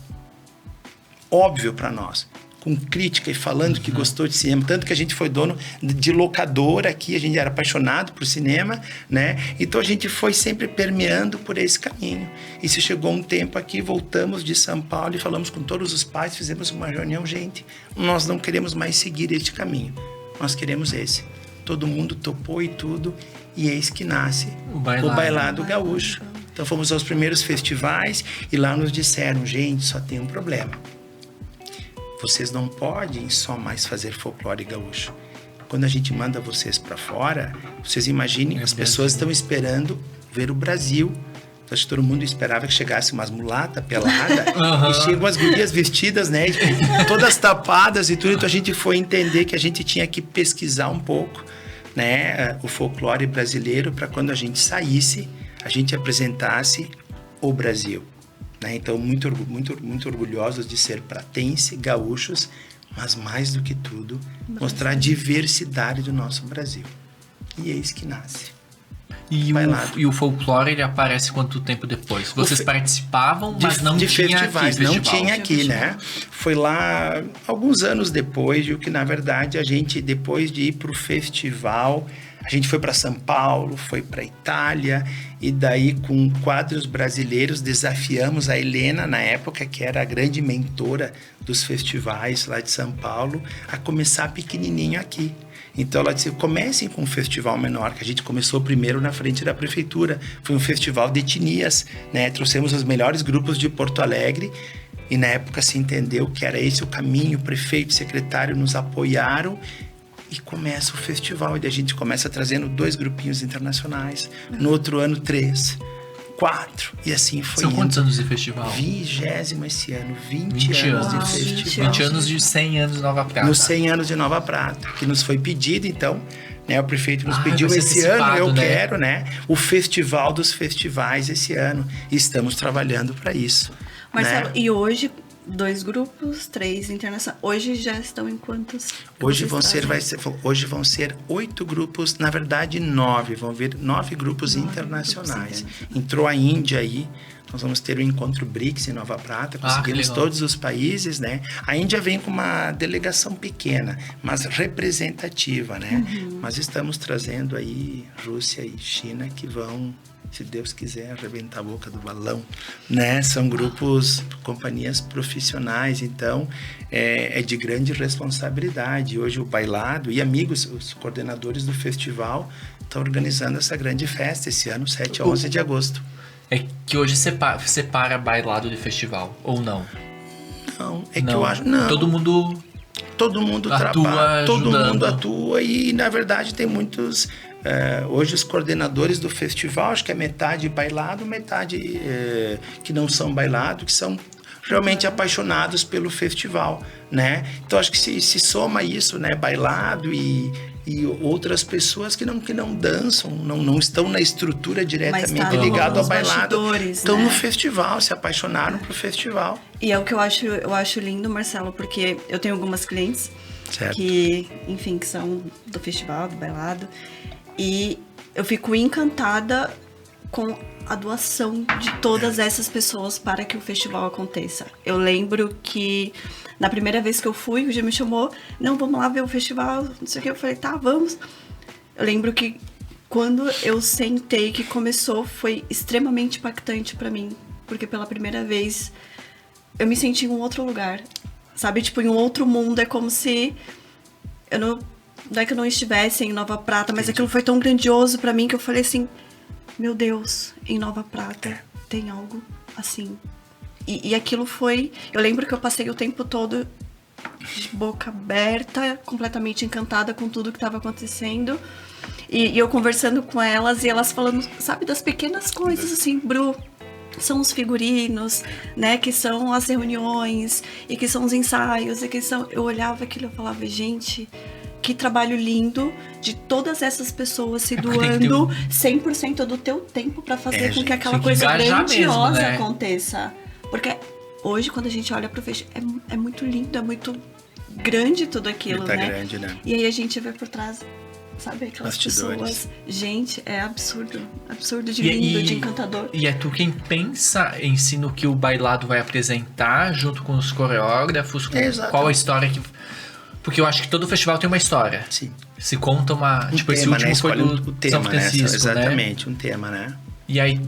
Speaker 3: óbvio para nós. Com crítica e falando que gostou de cinema, tanto que a gente foi dono de locadora aqui, a gente era apaixonado por cinema, né? Então a gente foi sempre permeando por esse caminho. E se chegou um tempo aqui, voltamos de São Paulo e falamos com todos os pais, fizemos uma reunião, gente, nós não queremos mais seguir este caminho, nós queremos esse. Todo mundo topou e tudo, e eis que nasce o Bailado Gaúcho. Então fomos aos primeiros festivais e lá nos disseram, gente, só tem um problema. Vocês não podem só mais fazer folclore gaúcho. Quando a gente manda vocês para fora, vocês imaginem, as pessoas estão esperando ver o Brasil. Acho que todo mundo esperava que chegasse umas mulatas peladas. E chegam as gurias vestidas, né? Todas tapadas e tudo. Então a gente foi entender que a gente tinha que pesquisar um pouco, né, o folclore brasileiro para quando a gente saísse, a gente apresentasse o Brasil. Né? Então, muito orgulhosos de ser pratense, gaúchos, mas mais do que tudo, mostrar a diversidade do nosso Brasil. E eis que nasce.
Speaker 1: E o folclore, ele aparece quanto tempo depois? Vocês participavam, mas não
Speaker 3: de
Speaker 1: tinha
Speaker 3: festivais,
Speaker 1: aqui
Speaker 3: não
Speaker 1: festival.
Speaker 3: tinha aqui, né? Foi lá alguns anos depois, o que na verdade a gente, depois de ir para o festival, a gente foi para São Paulo, foi para Itália, e daí com quadros brasileiros desafiamos a Helena, na época, que era a grande mentora dos festivais lá de São Paulo, a começar pequenininho aqui. Então ela disse, comecem com um festival menor, que a gente começou primeiro na frente da prefeitura. Foi um festival de etnias, né? Trouxemos os melhores grupos de Porto Alegre e na época se entendeu que era esse o caminho. O prefeito e o secretário nos apoiaram e começa o festival. E daí a gente começa trazendo 2 grupinhos internacionais. No outro ano, 3, 4. E assim foi.
Speaker 1: São quantos anos de festival?
Speaker 3: 20º esse ano. 20 anos de festival.
Speaker 1: 20 anos de 100 anos de Nova Prata.
Speaker 3: Nos 100 anos de Nova Prata, que nos foi pedido, então, né, o prefeito nos pediu
Speaker 1: vai ser
Speaker 3: esse ano, eu
Speaker 1: né?
Speaker 3: quero, né, o festival dos festivais esse ano. E estamos trabalhando para isso.
Speaker 2: Marcelo,
Speaker 3: né?
Speaker 2: e hoje, 2 grupos, 3 internacionais. Hoje já estão em quantos?
Speaker 3: Hoje vão ser 8 grupos, na verdade 9. Vão vir 9 grupos internacionais. Entrou a Índia aí. Nós vamos ter o encontro BRICS em Nova Prata, conseguimos todos os países, né? A Índia vem com uma delegação pequena, mas representativa, né? Mas estamos trazendo aí Rússia e China que vão, se Deus quiser, arrebentar a boca do balão, né? São grupos, companhias profissionais, então é de grande responsabilidade. Hoje o Bailado e amigos, os coordenadores do festival, estão organizando essa grande festa esse ano, 7 a 11 de agosto.
Speaker 1: É que hoje separa bailado de festival, ou não?
Speaker 3: Não, que eu acho... Não.
Speaker 1: Todo mundo
Speaker 3: trabalha, todo
Speaker 1: ajudando.
Speaker 3: mundo atua e, na verdade, tem muitos... hoje os coordenadores do festival, acho que é metade bailado, metade que não são bailado, que são realmente apaixonados pelo festival, né? Então, acho que se soma isso, né? Bailado e outras pessoas que não dançam, não estão na estrutura diretamente ligado ao bailado, estão, né, no festival, se apaixonaram pro festival.
Speaker 2: E é o que eu acho lindo, Marcelo, porque eu tenho algumas clientes que, enfim, que são do festival, do bailado, e eu fico encantada com a doação de todas essas pessoas para que o festival aconteça. Eu lembro que na primeira vez que eu fui, o Gê me chamou, não, vamos lá ver o festival, não sei o que, eu falei, tá, vamos. Eu lembro que quando eu sentei, que começou, foi extremamente impactante pra mim, porque pela primeira vez eu me senti em um outro lugar, sabe, tipo, em um outro mundo. É como se não é que eu não estivesse em Nova Prata, mas aquilo foi tão grandioso pra mim que eu falei assim, meu Deus, em Nova Prata tem algo assim. E aquilo foi... Eu lembro que eu passei o tempo todo de boca aberta, completamente encantada com tudo que estava acontecendo. E eu conversando com elas e elas falando, sabe, das pequenas coisas, assim, Bru, são os figurinos, né, que são as reuniões, e que são os ensaios, e que são... Eu olhava aquilo e falava, gente... Que trabalho lindo de todas essas pessoas se doando 100% do teu tempo para fazer com que aquela coisa grandiosa mesmo, né, aconteça. Porque hoje, quando a gente olha pro festival, é muito lindo, é muito grande tudo aquilo, né?
Speaker 3: Grande, né?
Speaker 2: E aí a gente vê por trás, sabe, aquelas
Speaker 3: bastidores.
Speaker 2: Pessoas. Gente, é absurdo de lindo, de encantador.
Speaker 1: E é tu quem pensa em si no que o bailado vai apresentar, junto com os coreógrafos, qual a história que... Porque eu acho que todo festival tem uma história.
Speaker 3: Sim.
Speaker 1: Se conta uma...
Speaker 3: Tipo,
Speaker 1: esse último foi do São Francisco,
Speaker 3: né? Exatamente, um tema, né?
Speaker 1: E aí,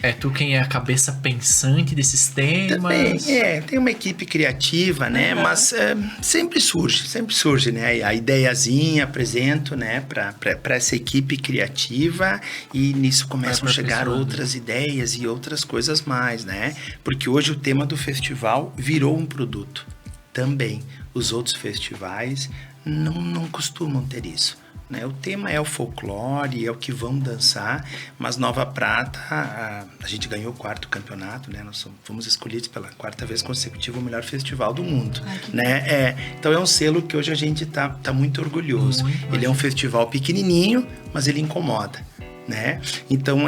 Speaker 1: é tu quem é a cabeça pensante desses temas?
Speaker 3: Também, tem uma equipe criativa, né? Mas sempre surge, né? A ideiazinha apresento, né? Para essa equipe criativa e nisso começam a chegar outras ideias e outras coisas mais, né? Porque hoje o tema do festival virou um produto também. Os outros festivais não costumam ter isso. né? O tema é o folclore, é o que vão dançar, mas Nova Prata, a gente ganhou o 4º campeonato, né? Nós fomos escolhidos pela 4ª vez consecutiva o melhor festival do mundo, né? Então é um selo que hoje a gente tá muito orgulhoso. Ele é um festival pequenininho, mas ele incomoda, né? Então,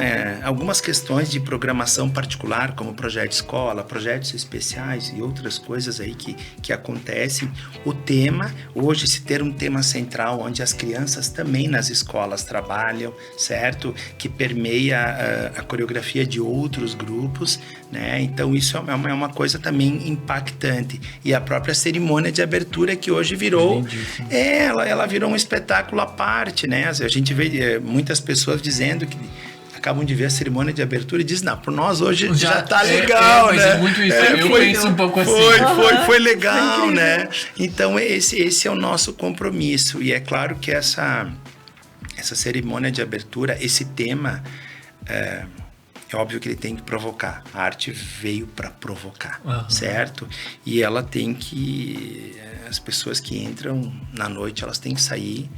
Speaker 3: algumas questões de programação particular, como projeto de escola, projetos especiais e outras coisas aí que acontecem. O tema, hoje, se ter um tema central, onde as crianças também nas escolas trabalham, certo? Que permeia a coreografia de outros grupos, né? Então, isso é uma coisa também impactante. E a própria cerimônia de abertura, que hoje virou... ela virou um espetáculo à parte, né? A gente vê muitas pessoas dizendo que acabam de ver a cerimônia de abertura e dizem, não, por nós hoje já tá legal,
Speaker 1: mas
Speaker 3: né?
Speaker 1: É muito isso, eu penso um pouco assim.
Speaker 3: Foi legal, né? Então, esse é o nosso compromisso. E é claro que essa cerimônia de abertura, esse tema, é óbvio que ele tem que provocar. A arte veio para provocar, certo? E ela tem que... As pessoas que entram na noite, elas têm que sair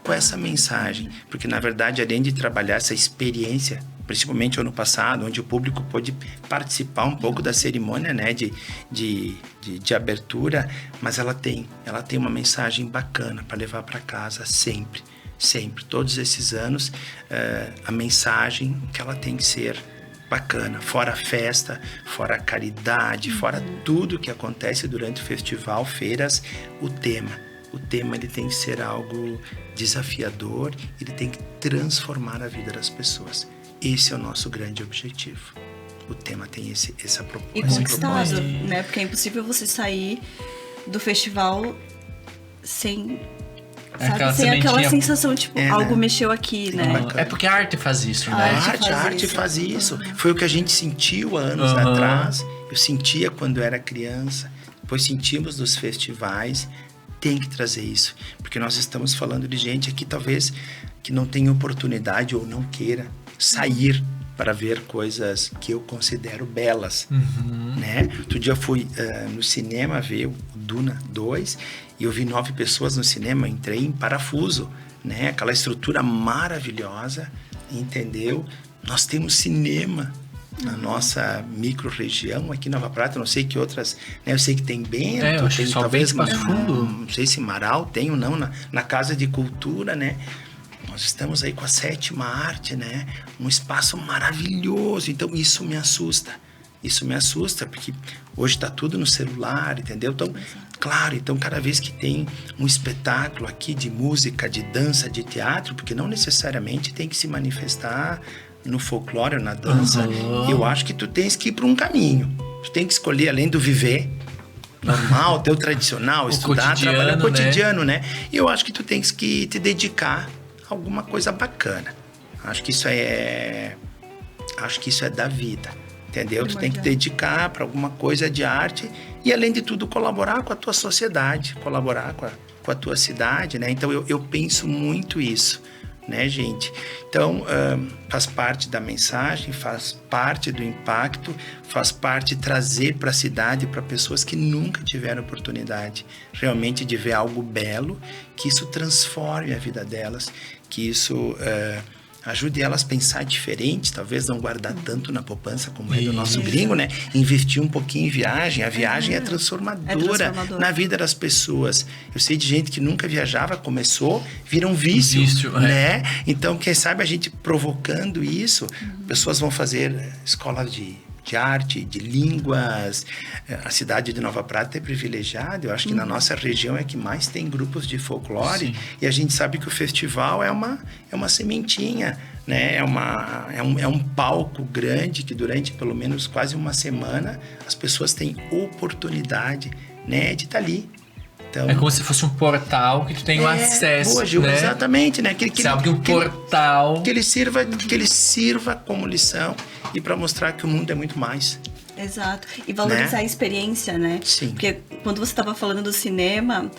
Speaker 3: com essa mensagem. Porque, na verdade, além de trabalhar essa experiência, principalmente ano passado, onde o público pôde participar um pouco da cerimônia, né, de abertura, mas ela tem uma mensagem bacana para levar para casa sempre. Todos esses anos, a mensagem que ela tem que ser bacana, fora a festa, fora a caridade, fora tudo que acontece durante o festival, feiras, o tema ele tem que ser algo desafiador, ele tem que transformar a vida das pessoas. Esse é o nosso grande objetivo. O tema tem essa proposta.
Speaker 2: E conquistado, né? Porque é impossível você sair do festival sem... Sem aquela sensação, tipo, algo mexeu aqui, né?
Speaker 1: É porque a arte faz isso, né?
Speaker 3: A arte faz isso. Foi o que a gente sentiu há anos atrás. Eu sentia quando era criança. Depois sentimos nos festivais. Tem que trazer isso. Porque nós estamos falando de gente aqui, talvez, que não tenha oportunidade ou não queira sair para ver coisas que eu considero belas, né? Outro dia eu fui no cinema ver o Duna 2 e eu vi 9 pessoas no cinema, entrei em parafuso, né? Aquela estrutura maravilhosa, entendeu? Nós temos cinema na nossa micro-região aqui em Nova Prata, não sei que outras, né? Eu sei que tem Bento, tem talvez Fundo, não sei se Marau tem ou não, na Casa de Cultura, né? Nós estamos aí com a 7ª arte, né? Um espaço maravilhoso. Então, isso me assusta. Porque hoje está tudo no celular, entendeu? Então, claro, cada vez que tem um espetáculo aqui de música, de dança, de teatro, porque não necessariamente tem que se manifestar no folclore ou na dança, eu acho que tu tens que ir para um caminho. Tu tem que escolher, além do viver normal, teu tradicional, estudar, trabalhar o cotidiano, né? E eu acho que tu tens que te dedicar alguma coisa bacana. Acho que isso é da vida, entendeu? Tu tem que dedicar para alguma coisa de arte e, além de tudo, colaborar com a tua sociedade, colaborar com a tua cidade, né? Então, eu penso muito isso, né, gente? Então, faz parte da mensagem, faz parte do impacto, faz parte de trazer para a cidade, para pessoas que nunca tiveram oportunidade realmente de ver algo belo, que isso transforme a vida delas, que isso ajude elas a pensar diferente, talvez não guardar tanto na poupança como é do nosso gringo, né? Investir um pouquinho em viagem. A viagem é transformadora na vida das pessoas. Eu sei de gente que nunca viajava, começou, vira um vício, né? Então, quem sabe a gente provocando isso, pessoas vão fazer escolas de arte, de línguas. A cidade de Nova Prata é privilegiada. Eu acho que na nossa região é que mais tem grupos de folclore. E a gente sabe que o festival é uma sementinha, né? É um palco grande que durante pelo menos quase uma semana as pessoas têm oportunidade, né, de estar ali. Então,
Speaker 1: é como se fosse um portal que tu tem acesso,
Speaker 3: boa, Gil, né? Exatamente, né?
Speaker 1: Portal...
Speaker 3: Que ele sirva como lição e para mostrar que o mundo é muito mais.
Speaker 2: Exato. E valorizar, né, a experiência, né?
Speaker 3: Sim.
Speaker 2: Porque quando você estava falando do cinema,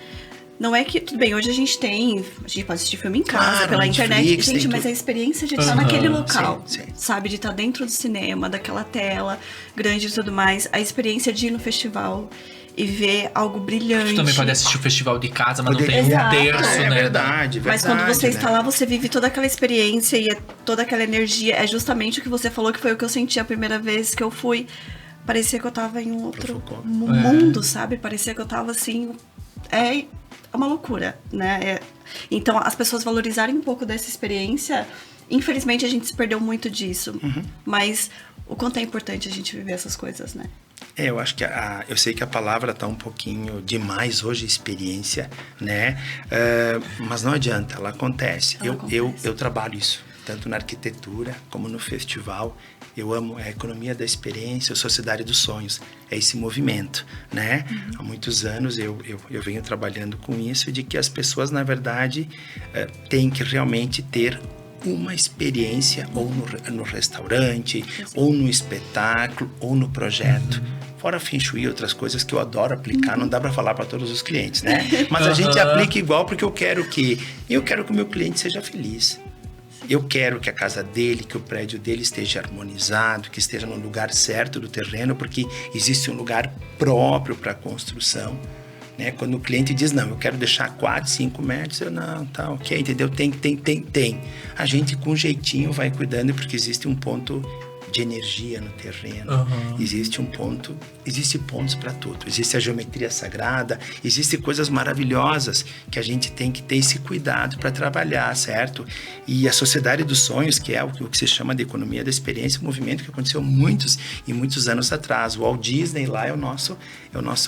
Speaker 2: não é que... Tudo bem, hoje a gente pode assistir filme em casa, pela internet.
Speaker 3: Netflix,
Speaker 2: gente, mas a experiência de estar naquele local,
Speaker 3: sim.
Speaker 2: sabe? De estar dentro do cinema, daquela tela grande e tudo mais. A experiência de ir no festival. e ver algo brilhante.
Speaker 1: Tu também pode assistir o festival de casa, mas não tem
Speaker 2: Exato.
Speaker 1: um terço,
Speaker 3: É
Speaker 1: né?
Speaker 3: verdade.
Speaker 2: Mas quando você
Speaker 3: né?
Speaker 2: está lá, você vive toda aquela experiência e toda aquela energia. É justamente o que você falou, que foi o que eu senti a primeira vez que eu fui. Parecia que eu tava em um outro mundo, sabe? Parecia que eu tava assim... É uma loucura, né? Então, as pessoas valorizarem um pouco dessa experiência... Infelizmente, a gente se perdeu muito disso. Mas o quanto é importante a gente viver essas coisas, né?
Speaker 3: Eu acho que eu sei que a palavra tá um pouquinho demais hoje, experiência, né? Mas não adianta, ela acontece. Eu trabalho isso, tanto na arquitetura como no festival. Eu amo a economia da experiência, a sociedade dos sonhos. É esse movimento, né? Há muitos anos eu venho trabalhando com isso, de que as pessoas, na verdade, têm que realmente ter uma experiência ou no restaurante, ou no espetáculo, ou no projeto. Fora Feng Shui e outras coisas que eu adoro aplicar, não dá para falar para todos os clientes, né? Mas a gente aplica igual porque eu quero que o meu cliente seja feliz. Eu quero que a casa dele, que o prédio dele esteja harmonizado, que esteja no lugar certo do terreno, porque existe um lugar próprio para a construção. Né? Quando o cliente diz, não, eu quero deixar 4, 5 metros, eu não, tá ok, entendeu? Tem. A gente com jeitinho vai cuidando, porque existe um ponto de energia no terreno, existe pontos para tudo, existe a geometria sagrada, existem coisas maravilhosas que a gente tem que ter esse cuidado para trabalhar, certo? E a Sociedade dos Sonhos, que é o que se chama de economia da experiência, um movimento que aconteceu muitos anos atrás. O Walt Disney lá é o nosso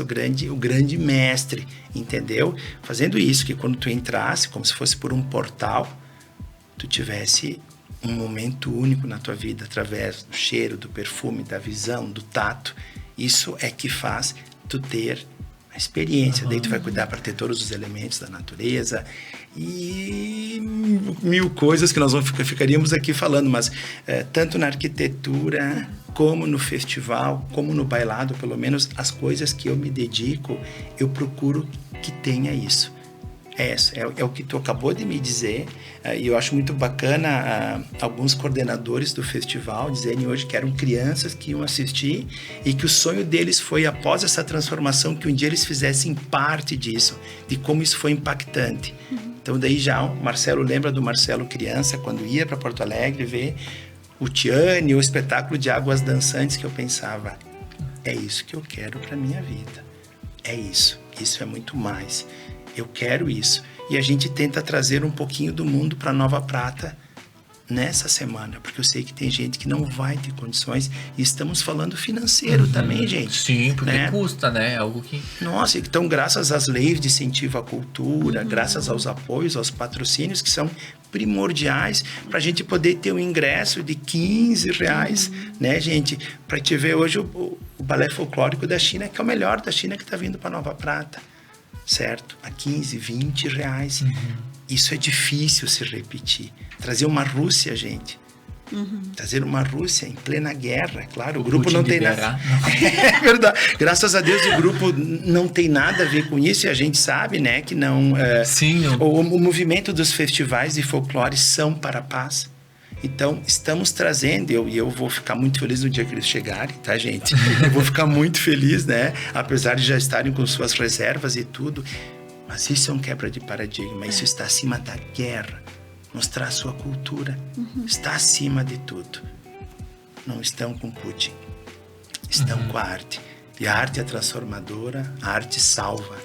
Speaker 3: grande mestre, entendeu? Fazendo isso, que quando tu entrasse, como se fosse por um portal, tu tivesse um momento único na tua vida, através do cheiro, do perfume, da visão, do tato. Isso é que faz tu ter a experiência. Daí tu vai cuidar para ter todos os elementos da natureza e mil coisas que nós ficaríamos aqui falando, mas tanto na arquitetura, como no festival, como no bailado, pelo menos as coisas que eu me dedico, eu procuro que tenha isso. É o que tu acabou de me dizer, e eu acho muito bacana alguns coordenadores do festival dizerem hoje que eram crianças que iam assistir e que o sonho deles foi, após essa transformação, que um dia eles fizessem parte disso, de como isso foi impactante. Então daí já o Marcelo lembra do Marcelo criança, quando ia para Porto Alegre ver o Tiane, o espetáculo de águas dançantes, que eu pensava, é isso que eu quero para minha vida, é isso é muito mais. Eu quero isso. E a gente tenta trazer um pouquinho do mundo para Nova Prata nessa semana, porque eu sei que tem gente que não vai ter condições, e estamos falando financeiro também, gente.
Speaker 1: Sim, porque custa, né? Algo que...
Speaker 3: Nossa, então graças às leis de incentivo à cultura, graças aos apoios, aos patrocínios, que são primordiais para a gente poder ter um ingresso de R$15, né, gente? Para te ver hoje o balé folclórico da China, que é o melhor da China, que está vindo para Nova Prata. Certo? A R$15, R$20. Isso é difícil se repetir. Trazer uma Rússia, gente. Trazer uma Rússia em plena guerra, claro. O grupo não tem nada. É verdade. Graças a Deus o grupo não tem nada a ver com isso, e a gente sabe, né, que não.
Speaker 1: Sim.
Speaker 3: O movimento dos festivais de folclore são para a paz. Então, estamos trazendo, e eu vou ficar muito feliz no dia que eles chegarem, tá, gente? Eu vou ficar muito feliz, né? Apesar de já estarem com suas reservas e tudo. Mas isso é um quebra de paradigma, isso está acima da guerra. Mostrar a sua cultura está acima de tudo. Não estão com Putin, estão com a arte. E a arte é transformadora, a arte salva.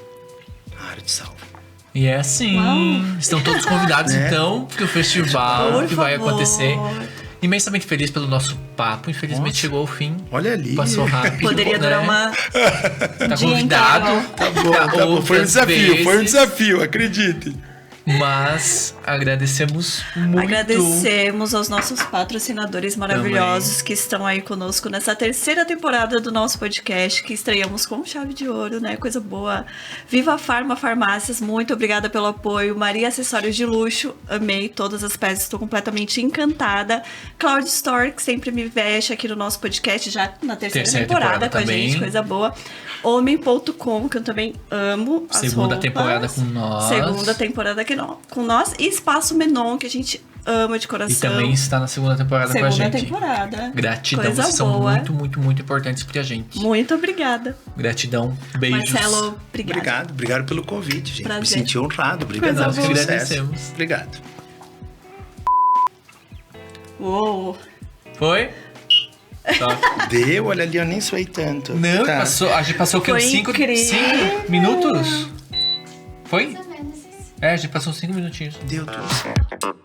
Speaker 3: A arte salva.
Speaker 1: E é assim. Uau. Estão todos convidados, então, porque o festival que vai acontecer. Imensamente feliz pelo nosso papo. Infelizmente chegou ao fim.
Speaker 3: Olha ali.
Speaker 1: Passou rápido.
Speaker 2: Poderia durar uma.
Speaker 1: Tá convidado.
Speaker 3: Tá bom. Foi um desafio, acredite.
Speaker 1: Mas agradecemos muito.
Speaker 2: Agradecemos aos nossos patrocinadores maravilhosos que estão aí conosco nessa terceira temporada do nosso podcast, que estreamos com chave de ouro, né? Coisa boa. Viva Farma Farmácias, muito obrigada pelo apoio. Maria Acessórios de Luxo, amei todas as peças, estou completamente encantada. Cloud Store, que sempre me veste aqui no nosso podcast, já na terceira temporada com
Speaker 1: também.
Speaker 2: A gente, coisa boa. Homem.com, que eu também amo.
Speaker 1: Segunda temporada com nós.
Speaker 2: Segunda temporada aqui com nós. E Espaço Menon, que a gente ama de
Speaker 1: E
Speaker 2: coração.
Speaker 1: também está na segunda temporada com a
Speaker 2: Segunda
Speaker 1: gente.
Speaker 2: temporada.
Speaker 1: Gratidão,
Speaker 2: Coisa
Speaker 1: vocês são
Speaker 2: boa.
Speaker 1: muito, muito, muito importantes pra gente.
Speaker 2: Muito obrigada.
Speaker 1: Gratidão, beijos.
Speaker 2: Marcelo, obrigada.
Speaker 3: Obrigado pelo convite, gente.
Speaker 2: Prazer.
Speaker 3: Me senti honrado. Obrigado.
Speaker 2: Coisa
Speaker 1: Nós que
Speaker 2: boa.
Speaker 1: agradecemos.
Speaker 3: Obrigado.
Speaker 2: Uou.
Speaker 1: Foi? Tá.
Speaker 3: Deu, olha ali, eu nem suei tanto.
Speaker 1: Não,
Speaker 3: Tá.
Speaker 1: a gente passou o quê? Uns
Speaker 2: Foi
Speaker 1: 5
Speaker 2: incrível.
Speaker 1: minutos? Foi?
Speaker 5: Mais ou menos isso.
Speaker 1: É, a gente passou uns 5 minutinhos.
Speaker 3: Deu tudo certo.